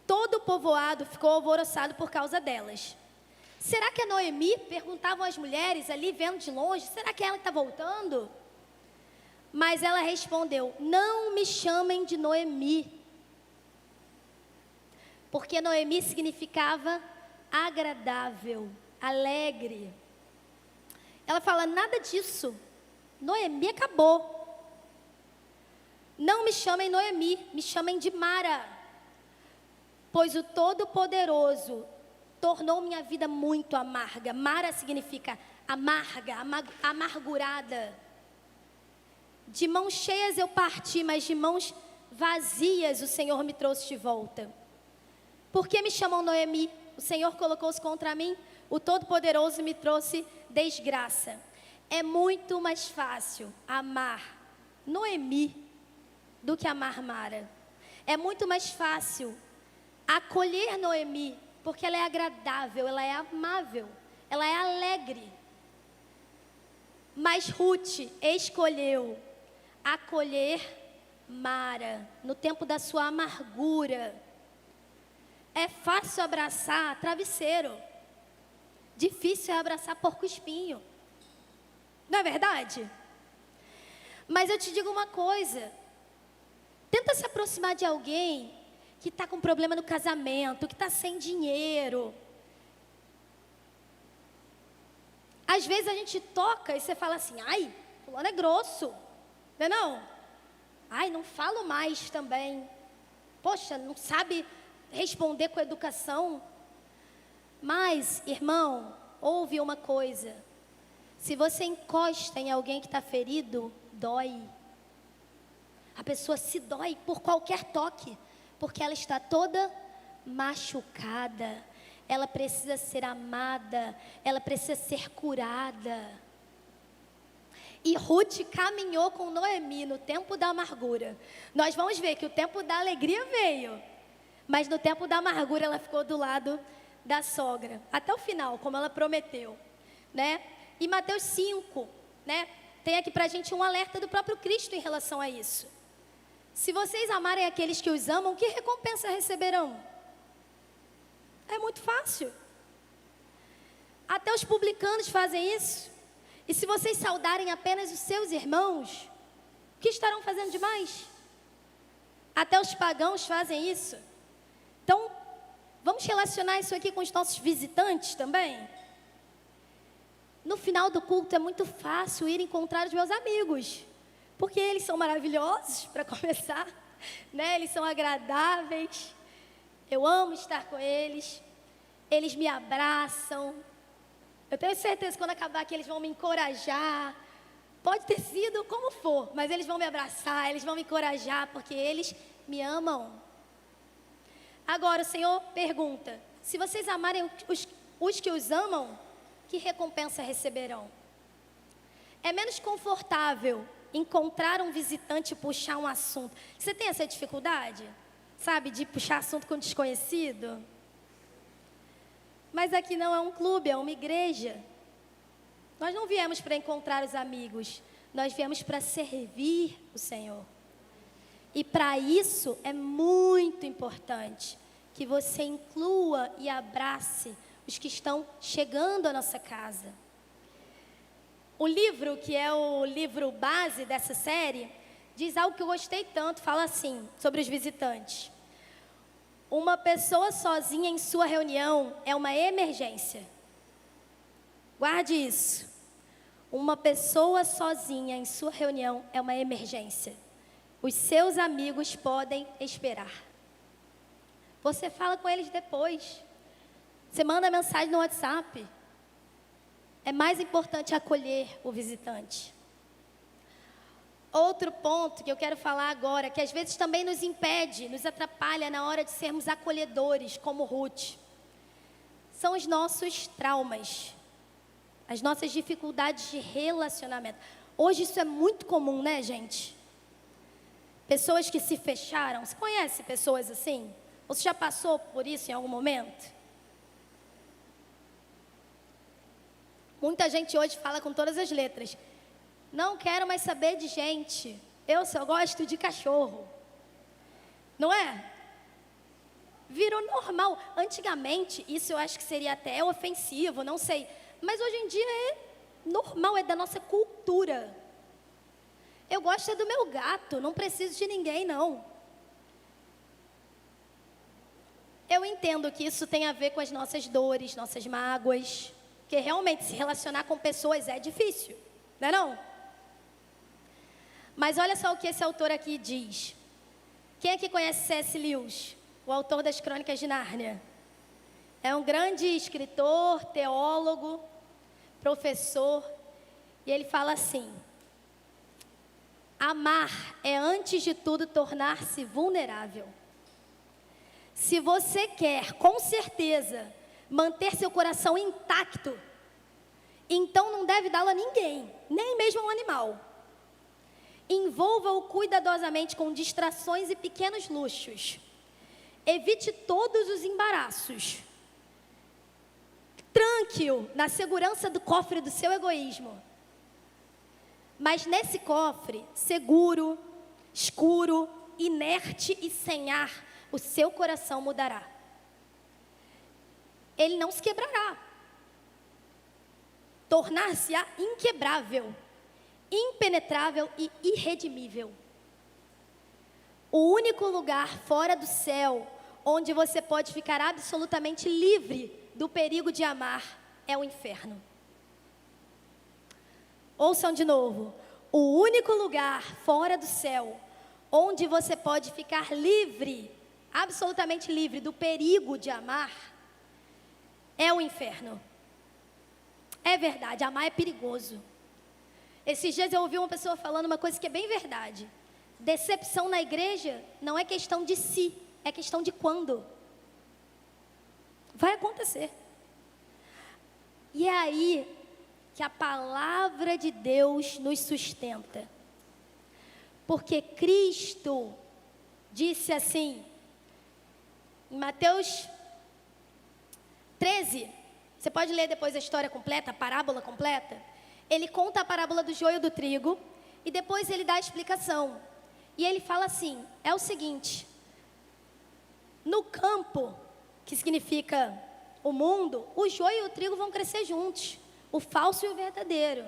todo o povoado ficou alvoroçado por causa delas. Será que é Noemi? Perguntavam as mulheres ali, vendo de longe. Será que ela está voltando? Mas ela respondeu: não me chamem de Noemi. Porque Noemi significava agradável, alegre. Ela fala: nada disso. Noemi acabou. Não me chamem Noemi, me chamem de Mara. Pois o Todo-Poderoso tornou minha vida muito amarga. Mara significa amarga, amargurada. De mãos cheias eu parti, mas de mãos vazias o Senhor me trouxe de volta. Por que me chamam Noemi? O Senhor colocou-se contra mim, o Todo-Poderoso me trouxe desgraça. É muito mais fácil amar Noemi do que amar Mara. É muito mais fácil acolher Noemi, porque ela é agradável, ela é amável, ela é alegre. Mas Ruth escolheu acolher Mara no tempo da sua amargura. É fácil abraçar travesseiro, difícil é abraçar porco-espinho. Não é verdade? Mas eu te digo uma coisa: tenta se aproximar de alguém que está com problema no casamento, que está sem dinheiro. Às vezes a gente toca e você fala assim: ai, fulano é grosso, não é não? Ai, não falo mais também. Poxa, não sabe responder com educação. Mas, irmão, ouve uma coisa: se você encosta em alguém que está ferido, dói. A pessoa se dói por qualquer toque, porque ela está toda machucada. Ela precisa ser amada, ela precisa ser curada. E Ruth caminhou com Noemi no tempo da amargura. Nós vamos ver que o tempo da alegria veio, mas no tempo da amargura ela ficou do lado da sogra, até o final, como ela prometeu, né? E Mateus 5, né? Tem aqui pra gente um alerta do próprio Cristo em relação a isso. Se vocês amarem aqueles que os amam, que recompensa receberão? É muito fácil. Até os publicanos fazem isso. E se vocês saudarem apenas os seus irmãos, o que estarão fazendo demais? Até os pagãos fazem isso. Então, vamos relacionar isso aqui com os nossos visitantes também? No final do culto é muito fácil ir encontrar os meus amigos, porque eles são maravilhosos, para começar, né? Eles são agradáveis, eu amo estar com eles, eles me abraçam. Eu tenho certeza que quando acabar aqui eles vão me encorajar. Pode ter sido como for, mas eles vão me abraçar, eles vão me encorajar, porque eles me amam. Agora o Senhor pergunta: se vocês amarem os que os amam, que recompensa receberão? É menos confortável encontrar um visitante e puxar um assunto. Você tem essa dificuldade? Sabe, de puxar assunto com desconhecido? Mas aqui não é um clube, é uma igreja. Nós não viemos para encontrar os amigos, nós viemos para servir o Senhor. E para isso é muito importante que você inclua e abrace os que estão chegando à nossa casa. O livro, que é o livro base dessa série, diz algo que eu gostei tanto, fala assim, sobre os visitantes. Uma pessoa sozinha em sua reunião é uma emergência. Guarde isso. Uma pessoa sozinha em sua reunião é uma emergência. Os seus amigos podem esperar. Você fala com eles depois. Você manda mensagem no WhatsApp. É mais importante acolher o visitante. Outro ponto que eu quero falar agora, que às vezes também nos impede, nos atrapalha na hora de sermos acolhedores, como Ruth, são os nossos traumas, as nossas dificuldades de relacionamento. Hoje isso é muito comum, né, gente? Pessoas que se fecharam. Você conhece pessoas assim? Ou você já passou por isso em algum momento? Muita gente hoje fala com todas as letras. Não quero mais saber de gente. Eu só gosto de cachorro. Não é? Virou normal. Antigamente, isso eu acho que seria até ofensivo, não sei. Mas hoje em dia é normal, é da nossa cultura. Eu gosto é do meu gato, não preciso de ninguém, não. Eu entendo que isso tem a ver com as nossas dores, nossas mágoas. Porque realmente se relacionar com pessoas é difícil, não é não? Mas olha só o que esse autor aqui diz. Quem aqui conhece C.S. Lewis, o autor das Crônicas de Nárnia? É um grande escritor, teólogo, professor, e ele fala assim: amar é, antes de tudo, tornar-se vulnerável. Se você quer, com certeza, manter seu coração intacto, então não deve dá-lo a ninguém, nem mesmo a um animal. Envolva-o cuidadosamente com distrações e pequenos luxos. Evite todos os embaraços. Tranque-o na segurança do cofre do seu egoísmo. Mas nesse cofre, seguro, escuro, inerte e sem ar, o seu coração mudará. Ele não se quebrará. Tornar-se-á inquebrável, impenetrável e irredimível. O único lugar fora do céu onde você pode ficar absolutamente livre do perigo de amar é o inferno. Ouçam de novo. O único lugar fora do céu onde você pode ficar livre, absolutamente livre do perigo de amar, é o inferno. É verdade, amar é perigoso. Esses dias eu ouvi uma pessoa falando uma coisa que é bem verdade. Decepção na igreja não é questão de si, é questão de quando. Vai acontecer. E é aí que a palavra de Deus nos sustenta. Porque Cristo disse assim, em Mateus 13, você pode ler depois a história completa, a parábola completa. Ele conta a parábola do joio e do trigo e depois ele dá a explicação. E ele fala assim, é o seguinte: no campo, que significa o mundo, o joio e o trigo vão crescer juntos, o falso e o verdadeiro.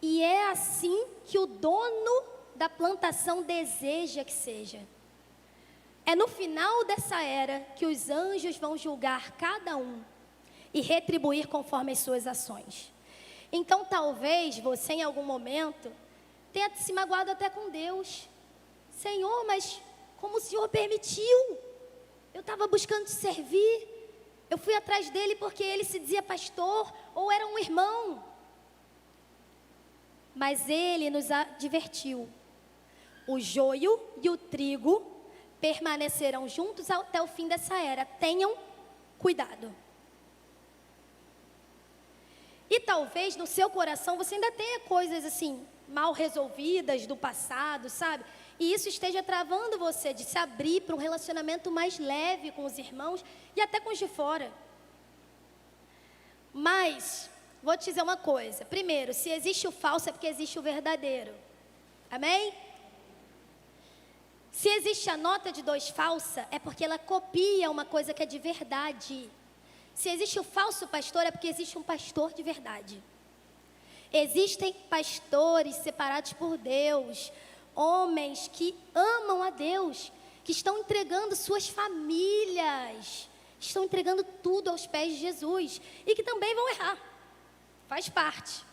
E é assim que o dono da plantação deseja que seja. É no final dessa era que os anjos vão julgar cada um e retribuir conforme as suas ações. Então, talvez você, em algum momento, tenha se magoado até com Deus. Senhor, mas como o Senhor permitiu? Eu estava buscando te servir. Eu fui atrás dele porque ele se dizia pastor ou era um irmão. Mas ele nos advertiu. O joio e o trigo permanecerão juntos até o fim dessa era. Tenham cuidado. E talvez no seu coração você ainda tenha coisas assim, mal resolvidas do passado, sabe? E isso esteja travando você de se abrir para um relacionamento mais leve com os irmãos e até com os de fora. Mas, vou te dizer uma coisa. Primeiro, se existe o falso é porque existe o verdadeiro. Amém? Se existe a nota de 2 falsa, é porque ela copia uma coisa que é de verdade. Se existe o falso pastor, é porque existe um pastor de verdade. Existem pastores separados por Deus, homens que amam a Deus, que estão entregando suas famílias, estão entregando tudo aos pés de Jesus e que também vão errar, faz parte,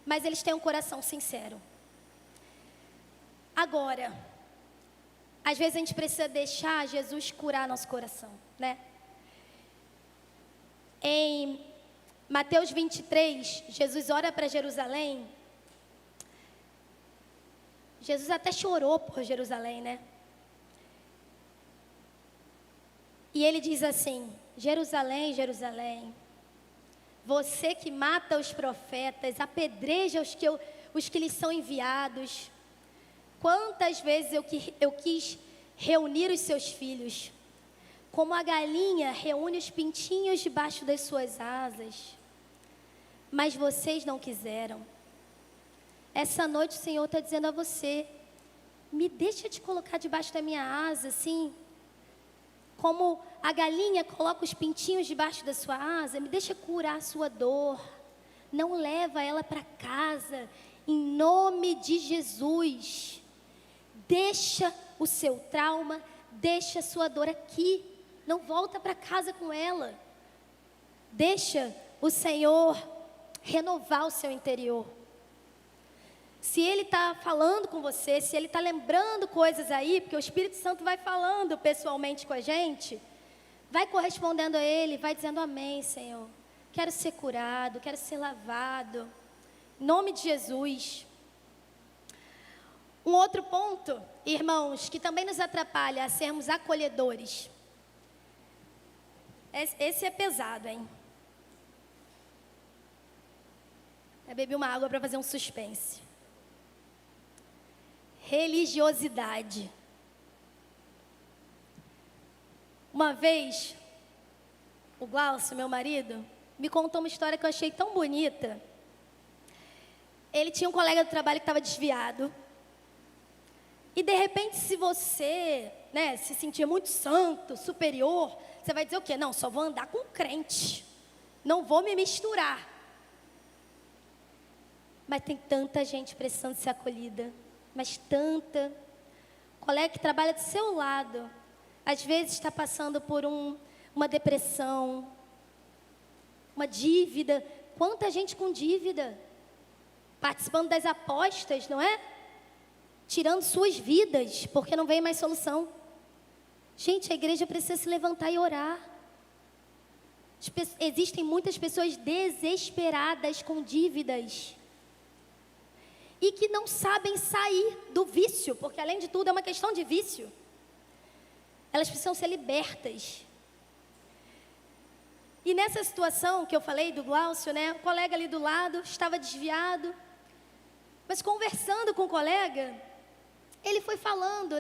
mas eles têm um coração sincero. Agora, às vezes a gente precisa deixar Jesus curar nosso coração, né? Em Mateus 23, Jesus ora para Jerusalém. Jesus até chorou por Jerusalém, né? E ele diz assim: Jerusalém, Jerusalém, você que mata os profetas, apedreja os que lhes são enviados. Quantas vezes eu quis reunir os seus filhos, como a galinha reúne os pintinhos debaixo das suas asas, mas vocês não quiseram. Essa noite o Senhor está dizendo a você: me deixa te colocar debaixo da minha asa, assim, como a galinha coloca os pintinhos debaixo da sua asa, me deixa curar a sua dor. Não leva ela para casa, em nome de Jesus. Deixa o seu trauma, deixa a sua dor aqui, não volta para casa com ela. Deixa o Senhor renovar o seu interior. Se Ele está falando com você, se Ele está lembrando coisas aí, porque o Espírito Santo vai falando pessoalmente com a gente, vai correspondendo a Ele, vai dizendo: amém, Senhor, quero ser curado, quero ser lavado, em nome de Jesus. Um outro ponto, irmãos, que também nos atrapalha a sermos acolhedores. Esse é pesado, hein? Eu bebi uma água para fazer um suspense. Religiosidade. Uma vez, o Glaucio, meu marido, me contou uma história que eu achei tão bonita. Ele tinha um colega do trabalho que estava desviado. E de repente, se você, se sentir muito santo, superior, você vai dizer o quê? Não, só vou andar com crente. Não vou me misturar. Mas tem tanta gente precisando ser acolhida. Mas tanta. Colega que trabalha do seu lado, às vezes está passando por uma depressão, uma dívida. Quanta gente com dívida, participando das apostas, não é? Tirando suas vidas, porque não vem mais solução. Gente, a igreja precisa se levantar e orar. Existem muitas pessoas desesperadas com dívidas e que não sabem sair do vício, porque além de tudo é uma questão de vício. Elas precisam ser libertas. E nessa situação que eu falei do Glaucio, o colega ali do lado estava desviado, mas conversando com o colega, ele foi falando,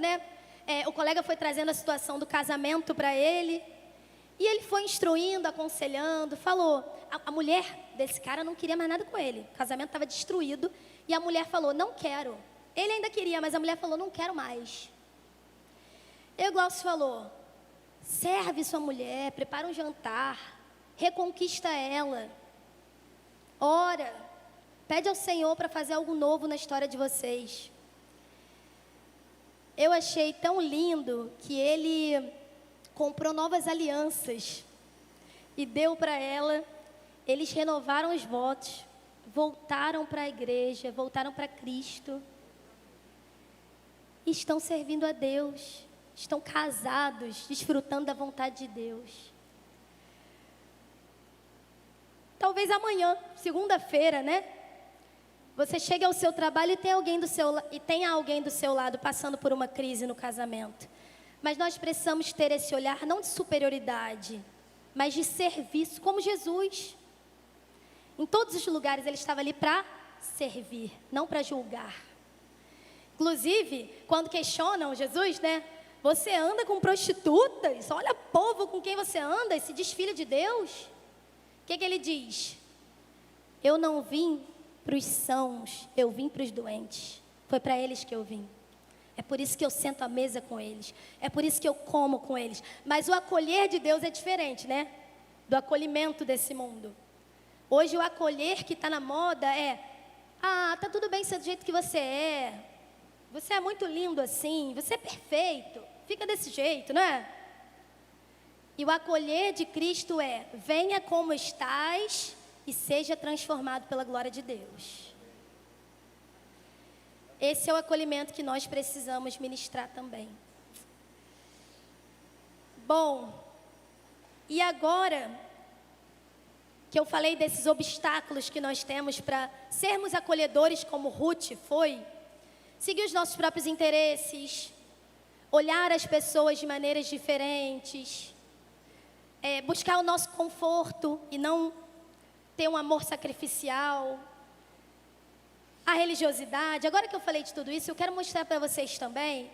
o colega foi trazendo a situação do casamento para ele, e ele foi instruindo, aconselhando, falou, a mulher desse cara não queria mais nada com ele, o casamento estava destruído, e a mulher falou: não quero. Ele ainda queria, mas a mulher falou: não quero mais. E o Glaucio falou: serve sua mulher, prepara um jantar, reconquista ela, ora, pede ao Senhor para fazer algo novo na história de vocês. Eu achei tão lindo que ele comprou novas alianças e deu para ela. Eles renovaram os votos, voltaram para a igreja, voltaram para Cristo. E estão servindo a Deus, estão casados, desfrutando da vontade de Deus. Talvez amanhã, segunda-feira, você chegue ao seu trabalho e tenha alguém do seu lado passando por uma crise no casamento. Mas nós precisamos ter esse olhar não de superioridade, mas de serviço, como Jesus. Em todos os lugares ele estava ali para servir, não para julgar. Inclusive, quando questionam Jesus, você anda com prostitutas? Olha povo com quem você anda, esse desfile de Deus. O que ele diz? Eu não vim para os sãos, eu vim para os doentes. Foi para eles que eu vim. É por isso que eu sento à mesa com eles. É por isso que eu como com eles. Mas o acolher de Deus é diferente, do acolhimento desse mundo. Hoje o acolher que está na moda é Ah, tá tudo bem ser do jeito que você é. Você é muito lindo assim, você é perfeito. Fica desse jeito, não é? E o acolher de Cristo é: venha como estás e seja transformado pela glória de Deus. Esse é o acolhimento que nós precisamos ministrar também. Bom, e agora que eu falei desses obstáculos que nós temos para sermos acolhedores como Ruth foi, seguir os nossos próprios interesses, olhar as pessoas de maneiras diferentes, buscar o nosso conforto e não ter um amor sacrificial, a religiosidade. Agora que eu falei de tudo isso, eu quero mostrar para vocês também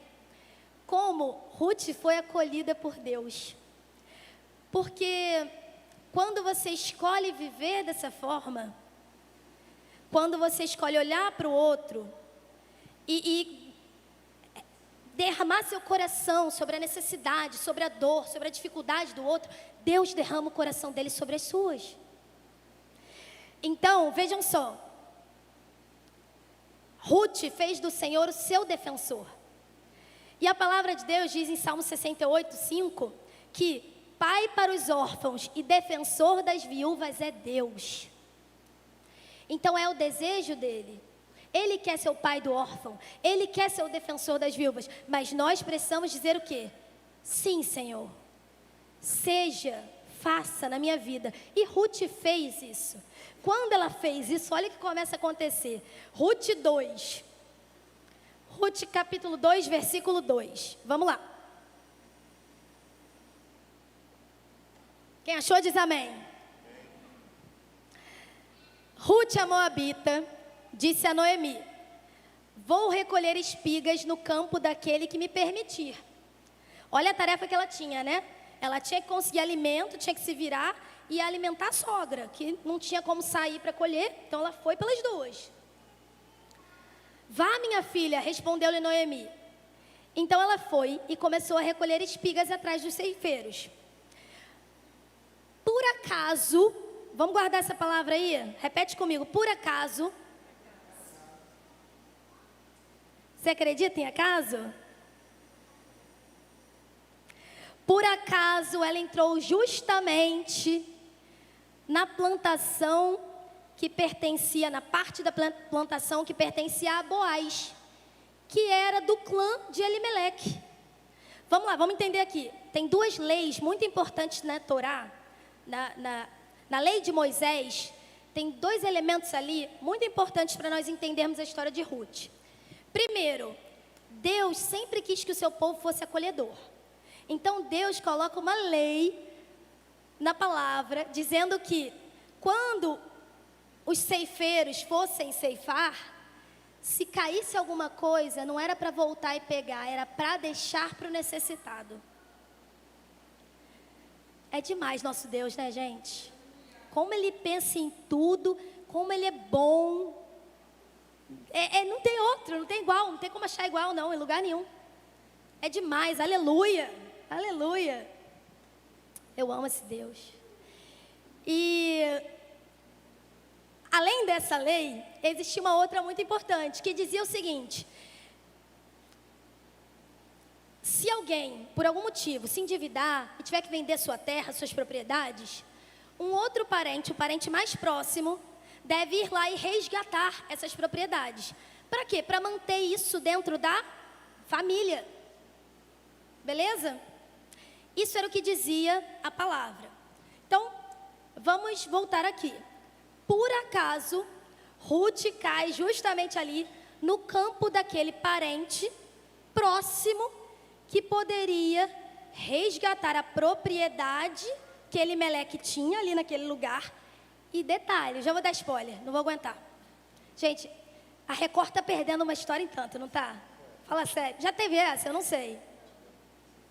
como Ruth foi acolhida por Deus. Porque quando você escolhe viver dessa forma, quando você escolhe olhar para o outro e derramar seu coração sobre a necessidade, sobre a dor, sobre a dificuldade do outro, Deus derrama o coração dele sobre as suas. Então, vejam só, Ruth fez do Senhor o seu defensor. E a palavra de Deus diz em Salmo 68:5 que pai para os órfãos e defensor das viúvas é Deus. Então é o desejo dele. Ele quer ser o pai do órfão, ele quer ser o defensor das viúvas, mas nós precisamos dizer o quê? Sim, Senhor. Seja, faça na minha vida. E Ruth fez isso. Quando ela fez isso, olha o que começa a acontecer. Ruth 2. Ruth capítulo 2, versículo 2. Vamos lá. Quem achou diz amém. Ruth, a moabita, disse a Noemi: vou recolher espigas no campo daquele que me permitir. Olha a tarefa que ela tinha, né? Ela tinha que conseguir alimento, tinha que se virar e alimentar a sogra, que não tinha como sair para colher, então ela foi pelas duas. Vá, minha filha, respondeu-lhe Noemi. Então ela foi e começou a recolher espigas atrás dos ceifeiros. Por acaso, vamos guardar essa palavra aí? Repete comigo, por acaso. Você acredita em acaso? Por acaso ela entrou justamente na plantação que pertencia, na parte da plantação que pertencia a Boaz, que era do clã de Elimeleque. Vamos lá, vamos entender aqui. Tem duas leis muito importantes na Torá, na lei de Moisés. Tem dois elementos ali muito importantes para nós entendermos a história de Ruth. Primeiro, Deus sempre quis que o seu povo fosse acolhedor. Então Deus coloca uma lei na palavra, dizendo que quando os ceifeiros fossem ceifar, se caísse alguma coisa, não era para voltar e pegar, era para deixar para o necessitado. É demais nosso Deus, né, gente? Como Ele pensa em tudo, como Ele é bom. Não tem outro, não tem igual, não tem como achar igual não, em lugar nenhum. É demais, aleluia, aleluia. Eu amo esse Deus. E além dessa lei, existia uma outra muito importante, que dizia o seguinte: se alguém, por algum motivo, se endividar e tiver que vender sua terra, suas propriedades, um outro parente, o parente mais próximo, deve ir lá e resgatar essas propriedades. Para quê? Para manter isso dentro da família. Beleza? Isso era o que dizia a palavra. Então, vamos voltar aqui. Por acaso, Ruth cai justamente ali no campo daquele parente próximo que poderia resgatar a propriedade que Elimeleque tinha ali naquele lugar. E detalhe, já vou dar spoiler, não vou aguentar. Gente, a Record está perdendo uma história em tanto, não tá? Fala sério, já teve essa? Eu não sei.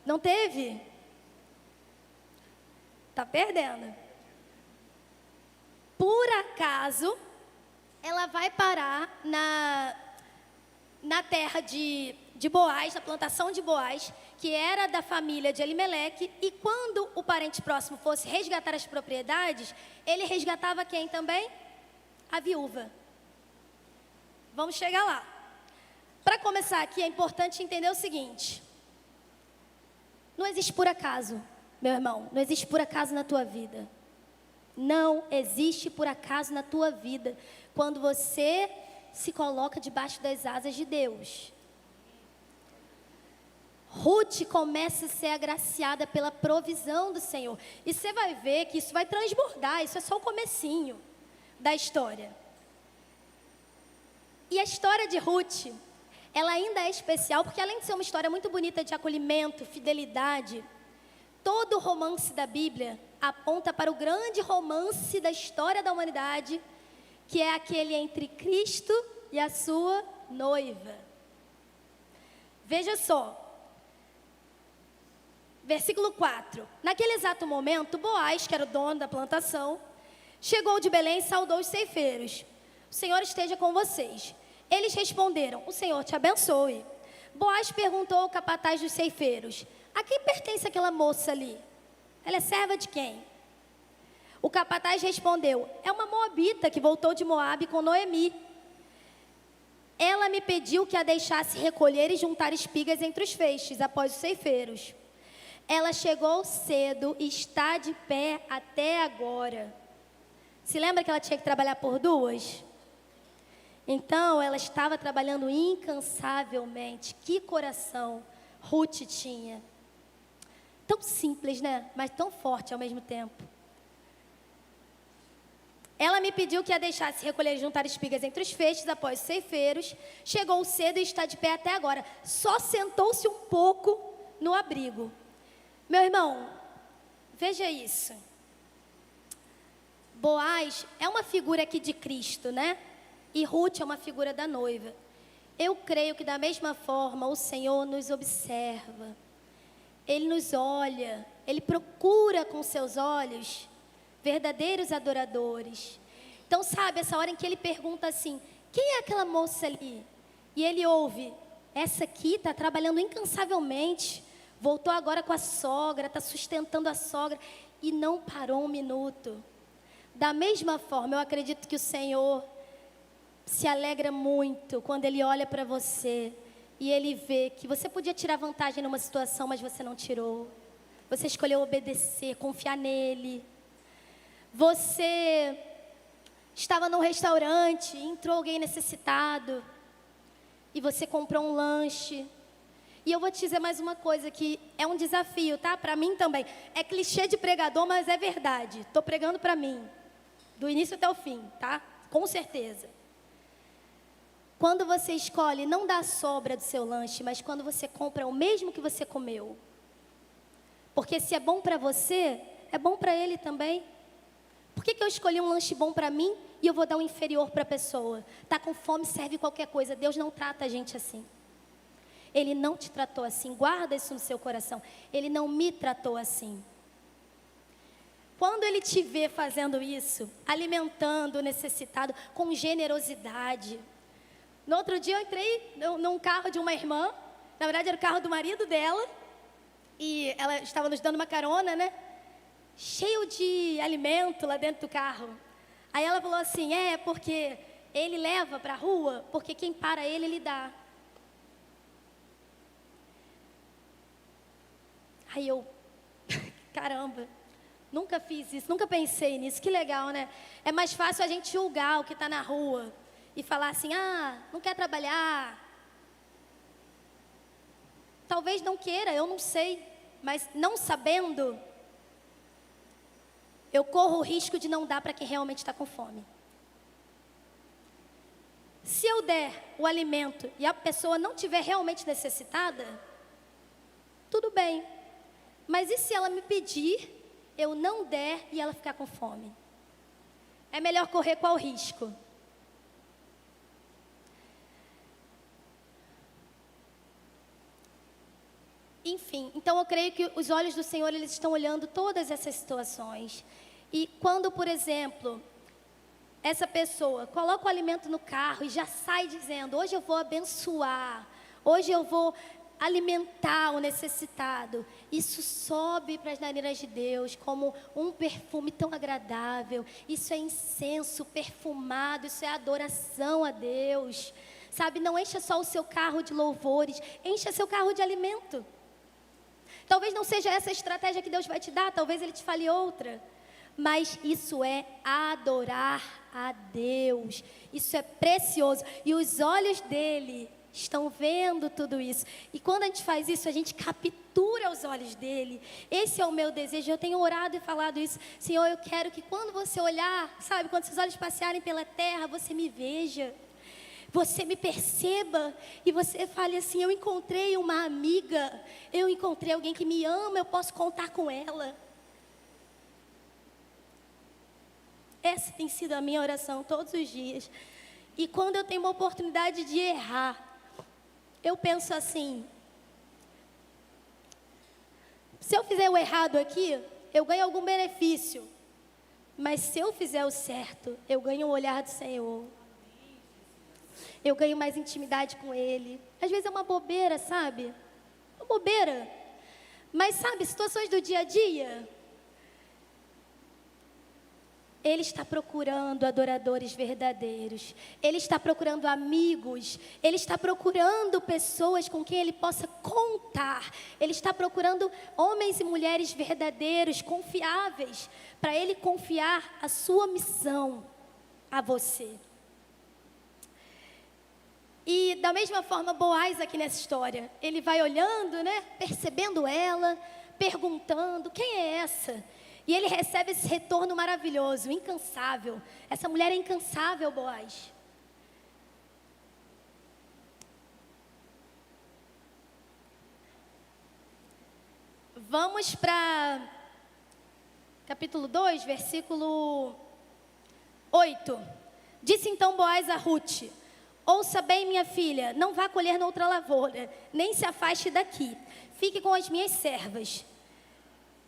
Não teve? Tá perdendo. Por acaso, ela vai parar na terra de Boaz, na plantação de Boaz, que era da família de Elimeleque, e quando o parente próximo fosse resgatar as propriedades, ele resgatava quem também? A viúva. Vamos chegar lá. Para começar aqui, é importante entender o seguinte: não existe por acaso, meu irmão, não existe por acaso na tua vida. Não existe por acaso na tua vida quando você se coloca debaixo das asas de Deus. Ruth começa a ser agraciada pela provisão do Senhor. E você vai ver que isso vai transbordar, isso é só o comecinho da história. E a história de Ruth, ela ainda é especial, porque além de ser uma história muito bonita de acolhimento, fidelidade, todo o romance da Bíblia aponta para o grande romance da história da humanidade, que é aquele entre Cristo e a sua noiva. Veja só, versículo 4. Naquele exato momento, Boaz, que era o dono da plantação, chegou de Belém e saudou os ceifeiros. O Senhor esteja com vocês. Eles responderam, o Senhor te abençoe. Boaz perguntou ao capataz dos ceifeiros, a quem pertence aquela moça ali? Ela é serva de quem? O capataz respondeu, é uma moabita que voltou de Moabe com Noemi. Ela me pediu que a deixasse recolher e juntar espigas entre os feixes, após os ceifeiros. Ela chegou cedo e está de pé até agora. Se lembra que ela tinha que trabalhar por duas? Então, ela estava trabalhando incansavelmente. Que coração Ruth tinha. Tão simples, né? Mas tão forte ao mesmo tempo. Ela me pediu que a deixasse recolher e juntar espigas entre os feixes após os ceifeiros. Chegou cedo e está de pé até agora. Só sentou-se um pouco no abrigo. Meu irmão, veja isso. Boaz é uma figura aqui de Cristo, né? E Ruth é uma figura da noiva. Eu creio que da mesma forma o Senhor nos observa. Ele nos olha, Ele procura com seus olhos verdadeiros adoradores. Então, sabe, essa hora em que Ele pergunta assim, quem é aquela moça ali? E Ele ouve, essa aqui está trabalhando incansavelmente, voltou agora com a sogra, está sustentando a sogra e não parou um minuto. Da mesma forma, eu acredito que o Senhor se alegra muito quando Ele olha para você e Ele vê que você podia tirar vantagem numa situação, mas você não tirou. Você escolheu obedecer, confiar nele. Você estava num restaurante, entrou alguém necessitado e você comprou um lanche. E eu vou te dizer mais uma coisa que é um desafio, tá? Para mim também. É clichê de pregador, mas é verdade. Estou pregando para mim, do início até o fim, tá? Com certeza. Quando você escolhe não dar a sobra do seu lanche, mas quando você compra o mesmo que você comeu. Porque se é bom para você, é bom para ele também. Por que eu escolhi um lanche bom para mim e eu vou dar um inferior para a pessoa? Tá com fome, serve qualquer coisa. Deus não trata a gente assim. Ele não te tratou assim. Guarda isso no seu coração. Ele não me tratou assim. Quando Ele te vê fazendo isso, alimentando o necessitado com generosidade. No outro dia eu entrei num carro de uma irmã. Na verdade era o carro do marido dela. E ela estava nos dando uma carona, né? Cheio de alimento lá dentro do carro. Aí ela falou assim, porque ele leva para a rua, porque quem para ele dá. Aí eu, caramba, nunca fiz isso, nunca pensei nisso, que legal, né? É mais fácil a gente julgar o que está na rua e falar assim, não quer trabalhar. Talvez não queira, eu não sei, mas não sabendo, eu corro o risco de não dar para quem realmente está com fome. Se eu der o alimento e a pessoa não estiver realmente necessitada, tudo bem. Mas e se ela me pedir, eu não der e ela ficar com fome? É melhor correr qual risco? Enfim, então eu creio que os olhos do Senhor, eles estão olhando todas essas situações. E quando, por exemplo, essa pessoa coloca o alimento no carro e já sai dizendo, hoje eu vou abençoar, hoje eu vou alimentar o necessitado, isso sobe para as narinas de Deus como um perfume tão agradável. Isso é incenso perfumado, isso é adoração a Deus. Sabe, não encha só o seu carro de louvores, encha seu carro de alimento. Talvez não seja essa a estratégia que Deus vai te dar, talvez Ele te fale outra. Mas isso é adorar a Deus, isso é precioso. E os olhos dele estão vendo tudo isso. E quando a gente faz isso, a gente captura os olhos dele. Esse é o meu desejo. Eu tenho orado e falado isso. Senhor, eu quero que quando você olhar, sabe, quando seus olhos passearem pela terra, você me veja, você me perceba e você fale assim: eu encontrei uma amiga, eu encontrei alguém que me ama, eu posso contar com ela. Essa tem sido a minha oração todos os dias. E quando eu tenho uma oportunidade de errar, eu penso assim: se eu fizer o errado aqui, eu ganho algum benefício. Mas se eu fizer o certo, eu ganho o olhar do Senhor. Eu ganho mais intimidade com Ele. Às vezes é uma bobeira, sabe? Uma bobeira. Mas sabe, situações do dia a dia, Ele está procurando adoradores verdadeiros. Ele está procurando amigos. Ele está procurando pessoas com quem Ele possa contar. Ele está procurando homens e mulheres verdadeiros, confiáveis, para Ele confiar a sua missão a você. E da mesma forma, Boaz aqui nessa história, ele vai olhando, né, percebendo ela, perguntando: quem é essa? E ele recebe esse retorno maravilhoso, incansável. Essa mulher é incansável, Boaz. Vamos para capítulo 2, versículo 8. Disse então Boaz a Rute: ouça bem, minha filha, não vá colher noutra lavoura, nem se afaste daqui. Fique com as minhas servas.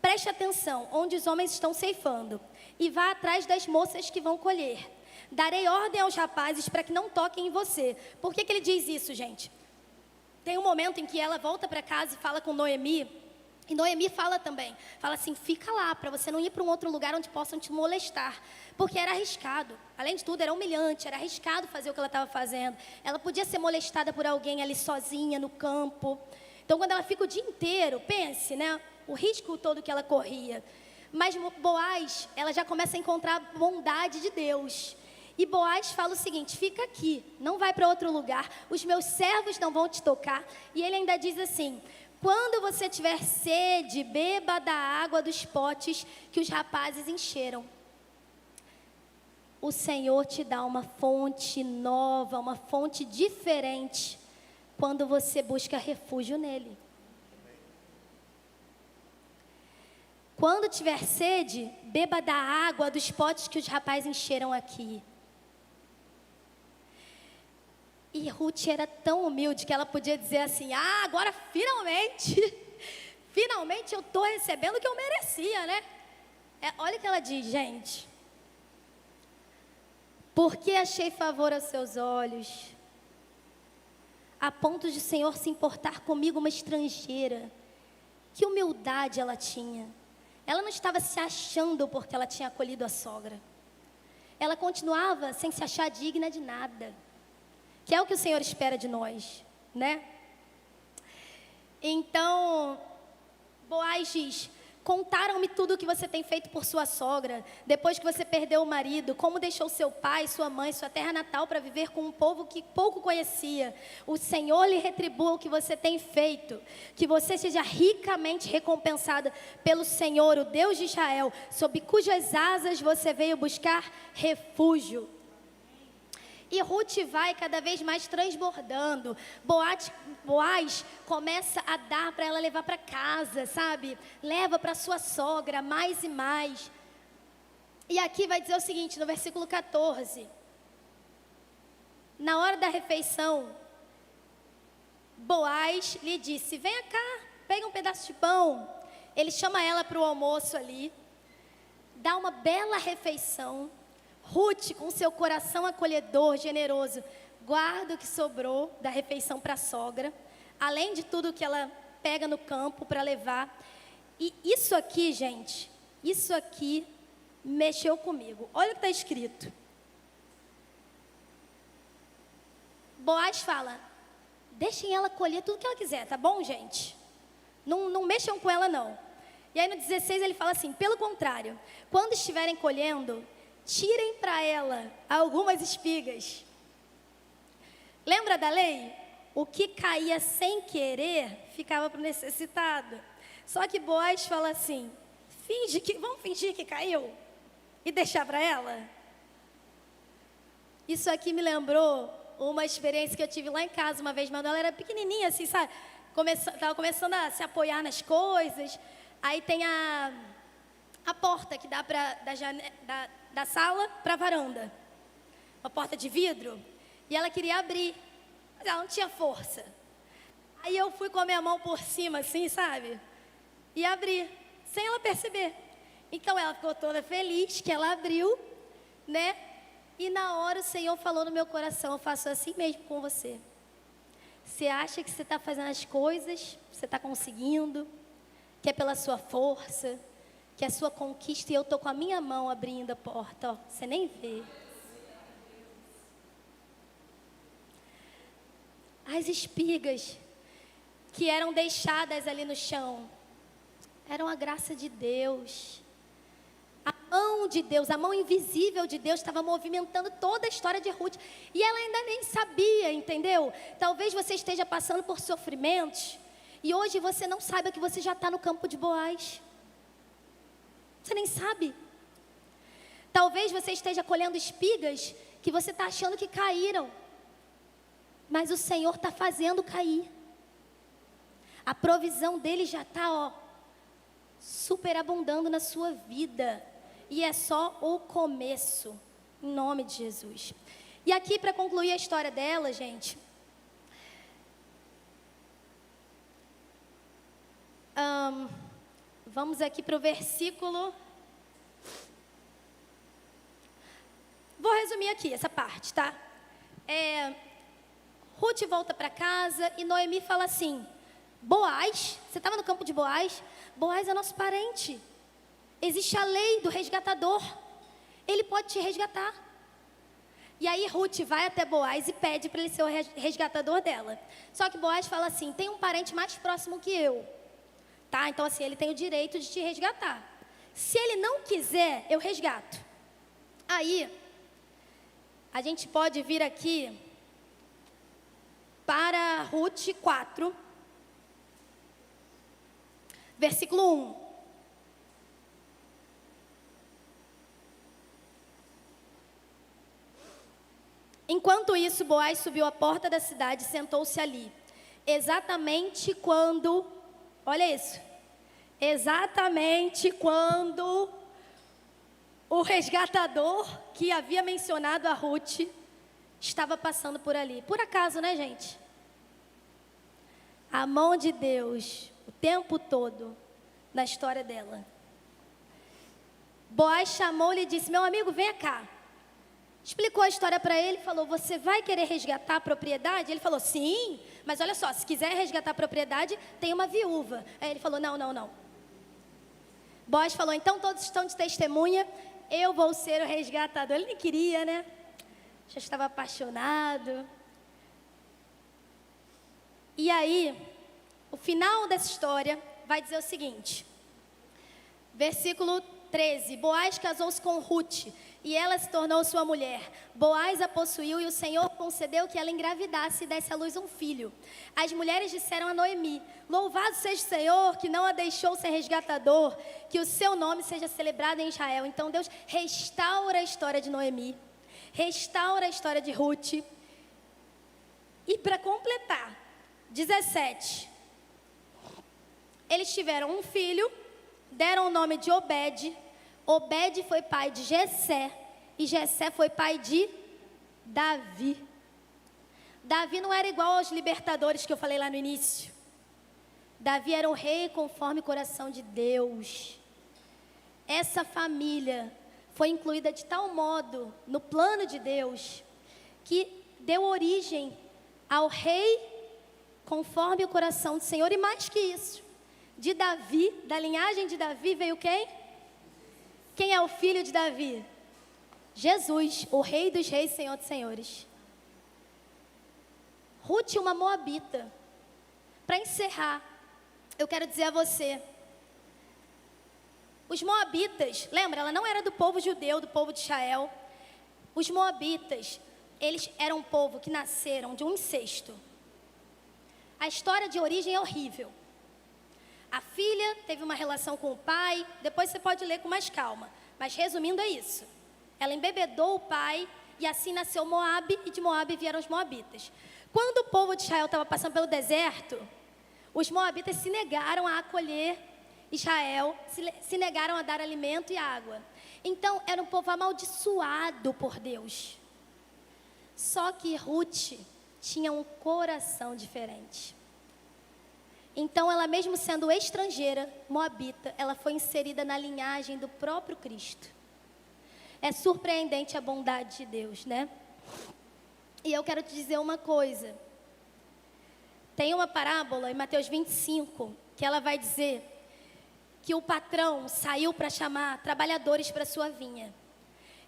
Preste atenção onde os homens estão ceifando e vá atrás das moças que vão colher. Darei ordem aos rapazes para que não toquem em você. Por que ele diz isso, gente? Tem um momento em que ela volta para casa e fala com Noemi. E Noemi fala também. Fala assim: fica lá, para você não ir para um outro lugar onde possam te molestar. Porque era arriscado. Além de tudo, era humilhante, era arriscado fazer o que ela estava fazendo. Ela podia ser molestada por alguém ali sozinha, no campo. Então, quando ela fica o dia inteiro, pense, né? O risco todo que ela corria. Mas Boaz, ela já começa a encontrar a bondade de Deus. E Boaz fala o seguinte: fica aqui, não vai para outro lugar, os meus servos não vão te tocar. E ele ainda diz assim: quando você tiver sede, beba da água dos potes que os rapazes encheram. O Senhor te dá uma fonte nova, uma fonte diferente, quando você busca refúgio nele. Quando tiver sede, beba da água dos potes que os rapazes encheram aqui. E Ruth era tão humilde que ela podia dizer assim: ah, agora finalmente eu estou recebendo o que eu merecia, né? Olha o que ela diz, gente: porque achei favor aos seus olhos, a ponto de o Senhor se importar comigo, uma estrangeira. Que humildade ela tinha. Ela não estava se achando porque ela tinha acolhido a sogra. Ela continuava sem se achar digna de nada. Que é o que o Senhor espera de nós, né? Então, Boaz diz: contaram-me tudo o que você tem feito por sua sogra, depois que você perdeu o marido, como deixou seu pai, sua mãe, sua terra natal para viver com um povo que pouco conhecia. O Senhor lhe retribua o que você tem feito, que você seja ricamente recompensada pelo Senhor, o Deus de Israel, sob cujas asas você veio buscar refúgio. E Ruth vai cada vez mais transbordando. Boaz começa a dar para ela levar para casa, sabe? Leva para sua sogra mais e mais. E aqui vai dizer o seguinte, no versículo 14. Na hora da refeição, Boaz lhe disse: venha cá, pega um pedaço de pão. Ele chama ela para o almoço ali. Dá uma bela refeição. Ruth, com seu coração acolhedor, generoso, guarda o que sobrou da refeição para a sogra. além de tudo que ela pega no campo para levar. E isso aqui, gente, isso aqui mexeu comigo. Olha o que está escrito. Boaz fala, deixem ela colher tudo que ela quiser, tá bom, gente? Não mexam com ela, não. E aí no 16 ele fala assim, pelo contrário, quando estiverem colhendo, tirem para ela algumas espigas. Lembra da lei? O que caía sem querer, ficava para o necessitado. Só que Boaz fala assim, vamos fingir que caiu e deixar para ela? Isso aqui me lembrou uma experiência que eu tive lá em casa uma vez, mas ela era pequenininha, assim, sabe? Estava começando a se apoiar nas coisas. Aí tem a porta que dá da sala para a varanda. Uma porta de vidro. E ela queria abrir, mas ela não tinha força. Aí eu fui com a minha mão por cima, assim, sabe? E abri, sem ela perceber. Então ela ficou toda feliz que ela abriu, né? E na hora o Senhor falou no meu coração, eu faço assim mesmo com você. Você acha que você está fazendo as coisas, você está conseguindo, que é pela sua força, que é a sua conquista, e eu estou com a minha mão abrindo a porta, ó, você nem vê. As espigas que eram deixadas ali no chão, eram a graça de Deus. A mão de Deus, a mão invisível de Deus estava movimentando toda a história de Ruth. E ela ainda nem sabia, entendeu? Talvez você esteja passando por sofrimentos e hoje você não saiba que você já está no campo de Boaz. Você nem sabe. Talvez você esteja colhendo espigas que você está achando que caíram. Mas o Senhor está fazendo cair. A provisão dele já está, ó, superabundando na sua vida. E é só o começo, em nome de Jesus. E aqui, para concluir a história dela, gente, vamos aqui para o versículo. Vou resumir aqui essa parte, tá? Ruth volta para casa e Noemi fala assim, Boaz, você estava no campo de Boaz? Boaz é nosso parente. Existe a lei do resgatador. Ele pode te resgatar. E aí Ruth vai até Boaz e pede para ele ser o resgatador dela. Só que Boaz fala assim, tem um parente mais próximo que eu. Tá? Então assim, ele tem o direito de te resgatar. Se ele não quiser, eu resgato. Aí, a gente pode vir aqui para Ruth 4, versículo 1. Enquanto isso, Boaz subiu à porta da cidade e sentou-se ali. Exatamente quando, olha isso, exatamente quando o resgatador que havia mencionado a Ruth estava passando por ali. Por acaso, né, gente? A mão de Deus, o tempo todo, na história dela. Boaz chamou-lhe e disse, meu amigo, venha cá. Explicou a história para ele, falou, você vai querer resgatar a propriedade? Ele falou, sim, mas olha só, se quiser resgatar a propriedade, tem uma viúva. Aí ele falou, não. Boaz falou, então todos estão de testemunha, eu vou ser o resgatador. Ele nem queria, né? Já estava apaixonado. E aí, o final dessa história vai dizer o seguinte, versículo 13, Boaz casou-se com Ruth, e ela se tornou sua mulher. Boaz a possuiu e o Senhor concedeu que ela engravidasse e desse à luz um filho. As mulheres disseram a Noemi, louvado seja o Senhor que não a deixou ser resgatador, que o seu nome seja celebrado em Israel. Então Deus restaura a história de Noemi, restaura a história de Ruth. E para completar, 17, eles tiveram um filho, deram o nome de Obed. Obed foi pai de Jessé, e Jessé foi pai de Davi. Davi não era igual aos libertadores que eu falei lá no início. Davi era um rei conforme o coração de Deus. Essa família foi incluída de tal modo no plano de Deus, que deu origem ao rei conforme o coração do Senhor. E mais que isso, de Davi, da linhagem de Davi veio quem? Quem é o filho de Davi? Jesus, o rei dos reis, Senhor dos senhores. Ruth, uma moabita. Para encerrar, eu quero dizer a você, os moabitas, lembra, ela não era do povo judeu, do povo de Israel. Os moabitas, eles eram um povo que nasceram de um incesto. A história de origem é horrível. A filha teve uma relação com o pai, depois você pode ler com mais calma, mas resumindo é isso. Ela embebedou o pai e assim nasceu Moabe, e de Moabe vieram os moabitas. Quando o povo de Israel estava passando pelo deserto, os moabitas se negaram a acolher Israel, se negaram a dar alimento e água. Então, era um povo amaldiçoado por Deus. Só que Ruth tinha um coração diferente. Então, ela mesmo sendo estrangeira, moabita, ela foi inserida na linhagem do próprio Cristo. É surpreendente a bondade de Deus, né? E eu quero te dizer uma coisa. Tem uma parábola em Mateus 25, que ela vai dizer que o patrão saiu para chamar trabalhadores para sua vinha.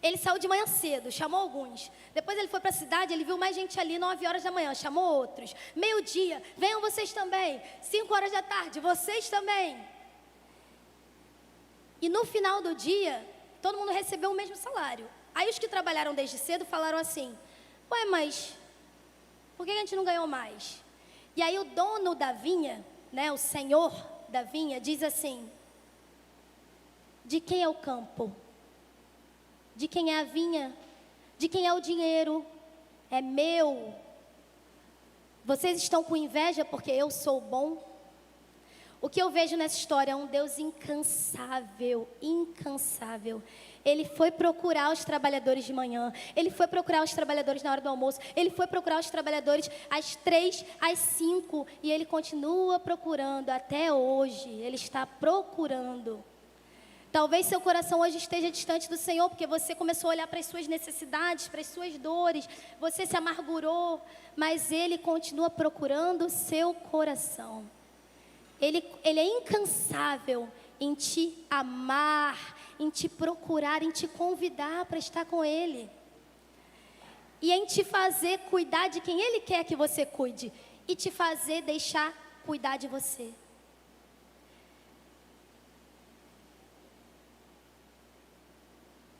Ele saiu de manhã cedo, chamou alguns. Depois ele foi para a cidade, ele viu mais gente ali, 9 horas da manhã, chamou outros. Meio-dia, venham vocês também. 5 horas da tarde, vocês também. E no final do dia, todo mundo recebeu o mesmo salário. Aí os que trabalharam desde cedo falaram assim, ué, mas por que a gente não ganhou mais? E aí o dono da vinha, né, o senhor da vinha, diz assim, de quem é o campo? De quem é a vinha? De quem é o dinheiro? É meu. Vocês estão com inveja porque eu sou bom? O que eu vejo nessa história é um Deus incansável, incansável. Ele foi procurar os trabalhadores de manhã, ele foi procurar os trabalhadores na hora do almoço, ele foi procurar os trabalhadores às 3, às 5, e ele continua procurando até hoje, ele está procurando. Talvez seu coração hoje esteja distante do Senhor, porque você começou a olhar para as suas necessidades, para as suas dores, você se amargurou, mas Ele continua procurando o seu coração. Ele é incansável em te amar, em te procurar, em te convidar para estar com Ele. E em te fazer cuidar de quem Ele quer que você cuide, e te fazer deixar cuidar de você.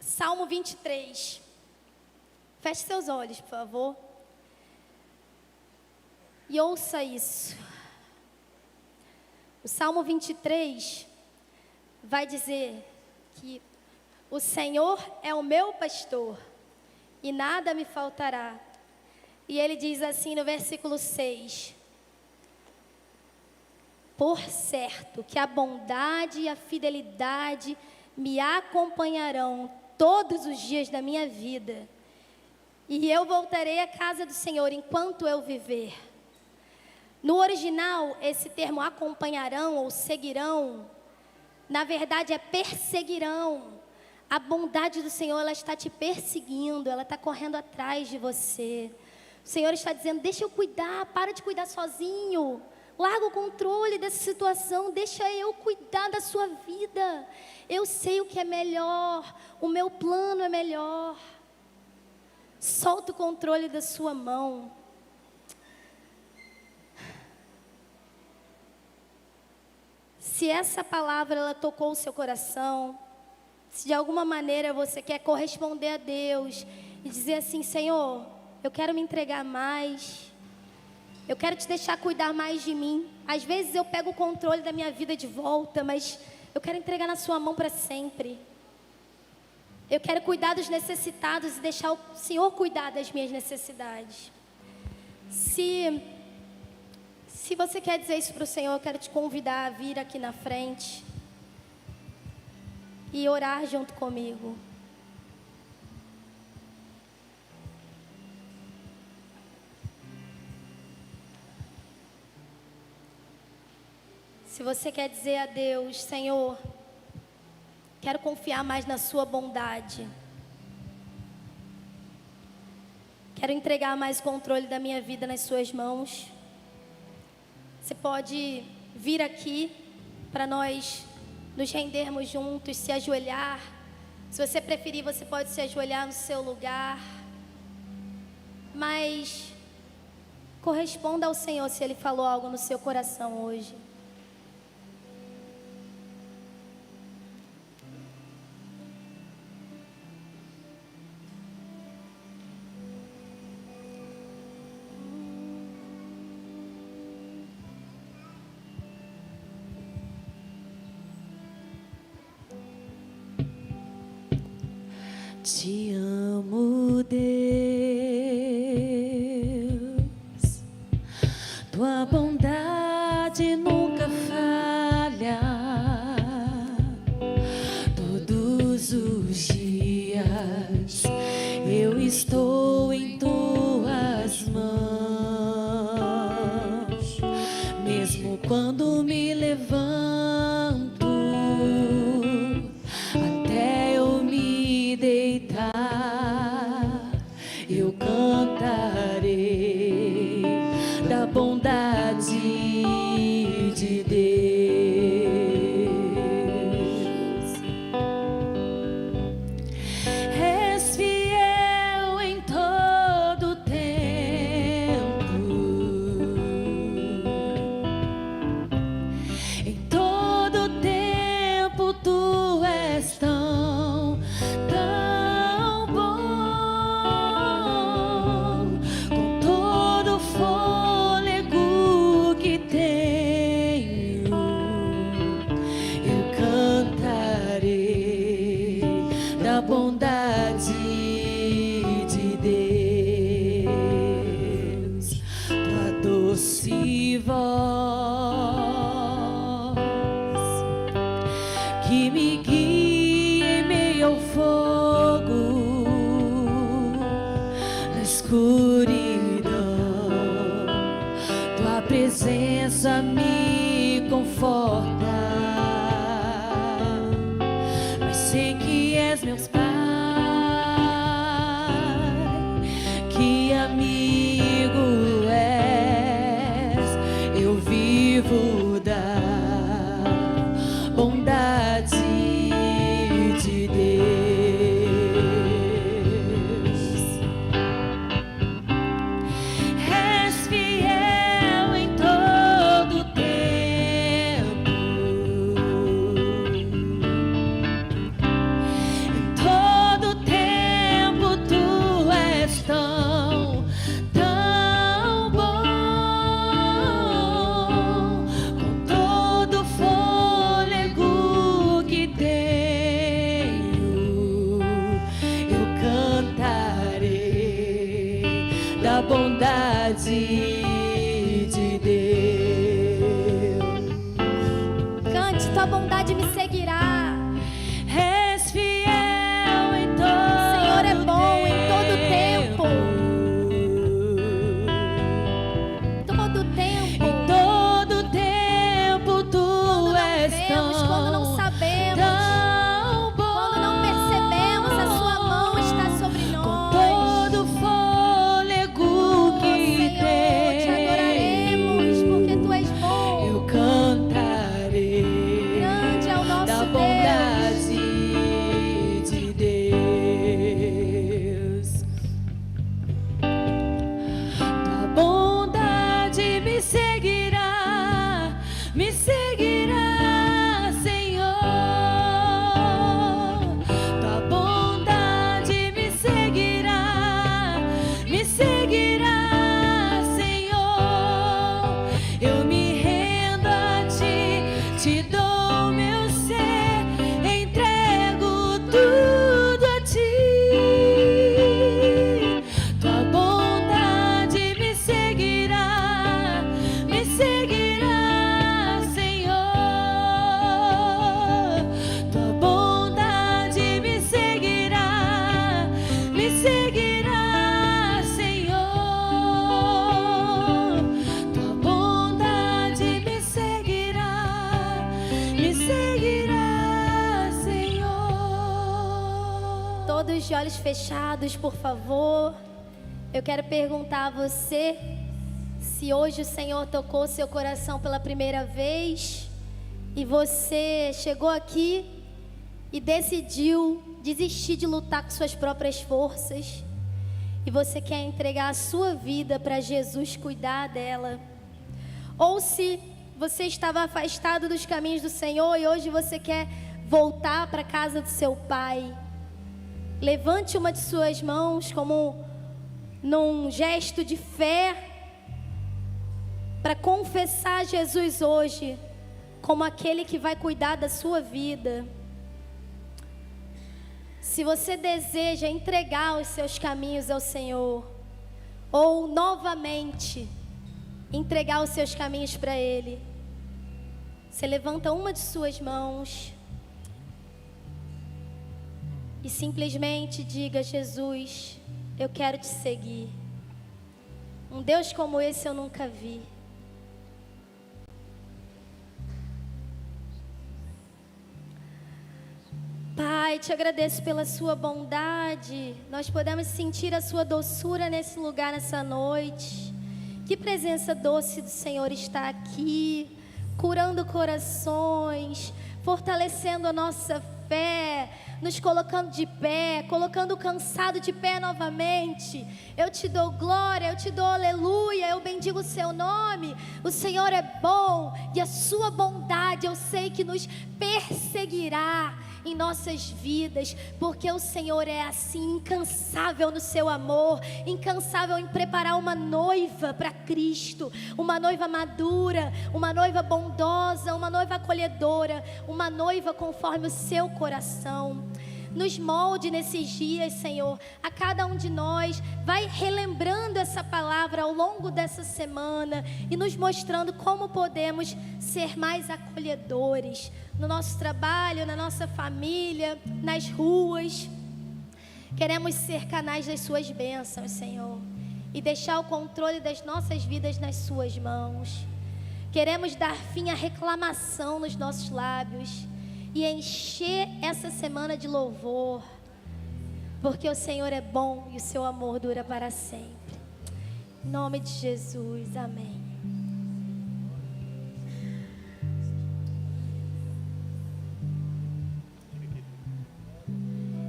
Salmo 23. Feche seus olhos, por favor. E ouça isso. O Salmo 23 vai dizer que o Senhor é o meu pastor e nada me faltará. E ele diz assim no versículo 6. Por certo que a bondade e a fidelidade me acompanharão todos os dias da minha vida, e eu voltarei à casa do Senhor enquanto eu viver. No original, esse termo acompanharão ou seguirão, na verdade é perseguirão. A bondade do Senhor, ela está te perseguindo, ela está correndo atrás de você. O Senhor está dizendo, deixa eu cuidar, para de cuidar sozinho. Larga o controle dessa situação, deixa eu cuidar da sua vida. Eu sei o que é melhor, o meu plano é melhor. Solta o controle da sua mão. Se essa palavra ela tocou o seu coração, se de alguma maneira você quer corresponder a Deus e dizer assim, Senhor, eu quero me entregar mais. Eu quero te deixar cuidar mais de mim. Às vezes eu pego o controle da minha vida de volta, mas eu quero entregar na sua mão para sempre. Eu quero cuidar dos necessitados e deixar o Senhor cuidar das minhas necessidades. Se você quer dizer isso para o Senhor, eu quero te convidar a vir aqui na frente e orar junto comigo. Se você quer dizer a Deus, Senhor, quero confiar mais na sua bondade. Quero entregar mais o controle da minha vida nas suas mãos. você pode vir aqui para nós nos rendermos juntos, se ajoelhar. Se você preferir, você pode se ajoelhar no seu lugar. Mas corresponda ao Senhor se Ele falou algo no seu coração hoje. Te amo, Deus, tua bondade nunca falha. Todos os dias eu estou em tuas mãos, mesmo quando me levanto eu cantarei da bondade de Deus. És fiel em todo tempo, em todo tempo tu és tão bondade de Deus, tua doce voz que me guia em meio ao fogo, na escuridão, tua presença me conforta. Mas sei que és meus pais, que amigo és, eu vivo da bondade de Deus. És fiel em todo tempo, em todo tempo tu és tão bom, com todo fôlego que tenho, eu cantarei da bondade de Deus. Cante, tua bondade me seguirá. És fiel em todo O Senhor é bom em todo tempo. Todo tempo. Em todo tempo tu és Vemos quando não sabemos, tão bom. quando não percebemos, a sua mão está sobre Com nós. todo fôlego que Senhor, te adoraremos porque tu és bom. eu cantarei Grande é o nosso da Deus. bondade de Deus. Tua bondade me seguirá, Senhor. Tua bondade me seguirá, Senhor. Eu me rendo a ti, te dou meu ser, entrego tudo a ti. Tua bondade me seguirá, Senhor. Tua bondade me seguirá, Senhor. Tua bondade me seguirá, Senhor. Todos de olhos fechados, por favor. Eu quero perguntar a você Se hoje o Senhor tocou seu coração pela primeira vez e você chegou aqui e decidiu desistir de lutar com suas próprias forças, e você quer entregar a sua vida para Jesus cuidar dela, ou se você estava afastado dos caminhos do Senhor e hoje você quer voltar para a casa do seu Pai, levante uma de suas mãos como num gesto de fé, para confessar Jesus hoje como aquele que vai cuidar da sua vida. Se você deseja entregar os seus caminhos ao Senhor, ou novamente entregar os seus caminhos para Ele, você levanta uma de suas mãos e simplesmente diga: Jesus, eu quero te seguir. Um Deus como esse eu nunca vi. Pai, te agradeço pela sua bondade. Nós podemos sentir a sua doçura nesse lugar, nessa noite. Que presença doce do Senhor está aqui, curando corações, fortalecendo a nossa fé, nos colocando de pé, colocando o cansado de pé novamente. Eu te dou glória, eu te dou aleluia, eu bendigo o seu nome. O Senhor é bom e a sua bondade eu sei que nos perseguirá em nossas vidas, porque o Senhor é assim, incansável no seu amor, incansável em preparar uma noiva para Cristo, uma noiva madura, uma noiva bondosa, uma noiva acolhedora, uma noiva conforme o seu coração. Nos molde nesses dias, Senhor, a cada um de nós, vai relembrando essa palavra ao longo dessa semana e nos mostrando como podemos ser mais acolhedores no nosso trabalho, na nossa família, nas ruas. Queremos ser canais das suas bênçãos, Senhor, e deixar o controle das nossas vidas nas suas mãos. Queremos dar fim à reclamação nos nossos lábios e encher essa semana de louvor, porque o Senhor é bom e o seu amor dura para sempre. Em nome de Jesus, amém.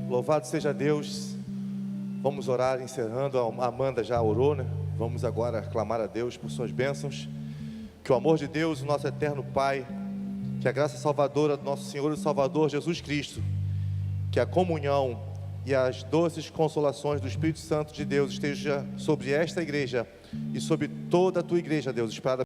Louvado seja Deus. Vamos orar encerrando. A Amanda já orou, né? Vamos agora clamar a Deus por suas bênçãos. Que o amor de Deus, o nosso eterno Pai, que a graça salvadora do nosso Senhor e Salvador Jesus Cristo, que a comunhão e as doces consolações do Espírito Santo de Deus esteja sobre esta igreja e sobre toda a tua igreja, Deus, espalhada